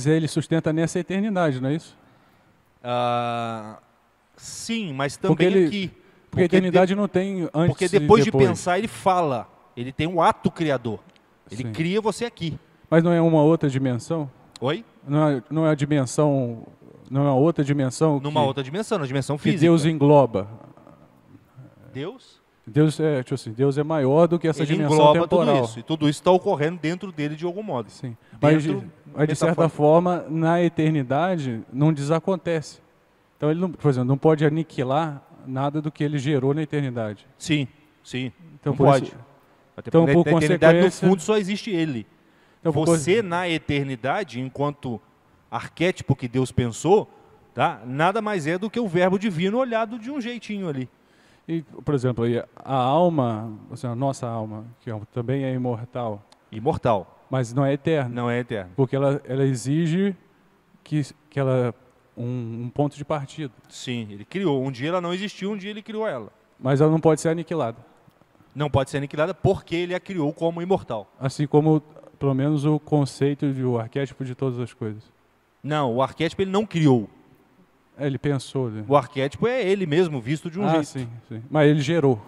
ele sustenta nessa eternidade, não é isso? Sim, mas também aqui. Porque a eternidade não tem antes porque depois e de pensar, ele fala. Ele tem um ato criador. Ele Sim. cria você aqui. Mas não é uma outra dimensão? Oi? Não é a dimensão... Não é uma outra dimensão? Numa outra dimensão, na dimensão que física. Deus engloba. Deus? Deus é maior do que essa ele dimensão engloba temporal. tudo isso. E tudo isso está ocorrendo dentro dele de algum modo. Sim. Mas de certa forma, na eternidade, não desacontece. Então, ele, por exemplo, não pode aniquilar nada do que ele gerou na eternidade. Sim, sim. Então, não pode. Até então, porque na eternidade, no fundo, só existe ele. Então, você, na eternidade, enquanto arquétipo que Deus pensou, tá? Nada mais é do que o verbo divino olhado de um jeitinho ali. E, por exemplo, a alma, a nossa alma, que também é imortal. Imortal. Mas não é eterna. Não é eterna. Porque ela exige que ela um ponto de partida. Sim, ele criou. Um dia ela não existiu, um dia ele criou ela. Mas ela não pode ser aniquilada. Não pode ser aniquilada porque ele a criou como imortal. Assim como, pelo menos, o conceito, o arquétipo de todas as coisas. Não, o arquétipo ele não criou. Ele pensou. Né? O arquétipo é ele mesmo, visto de um jeito. Sim. Mas ele gerou.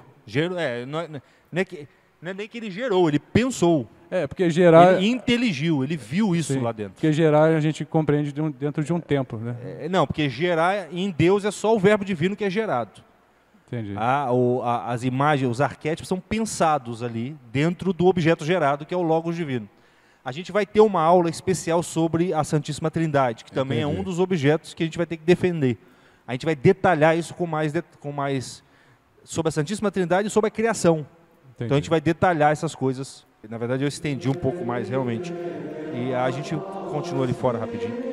Não é nem que ele gerou, ele pensou. Porque gerar... Ele inteligiu, ele viu isso lá dentro. Porque gerar a gente compreende dentro de um tempo, né? Não, porque gerar em Deus é só o verbo divino que é gerado. Entendi. As imagens, os arquétipos são pensados ali dentro do objeto gerado, que é o Logos divino. A gente vai ter uma aula especial sobre a Santíssima Trindade, que também é um dos objetos que a gente vai ter que defender. A gente vai detalhar isso com mais sobre a Santíssima Trindade e sobre a criação. Entendi. Então a gente vai detalhar essas coisas. Na verdade eu estendi um pouco mais realmente. E a gente continua ali fora rapidinho.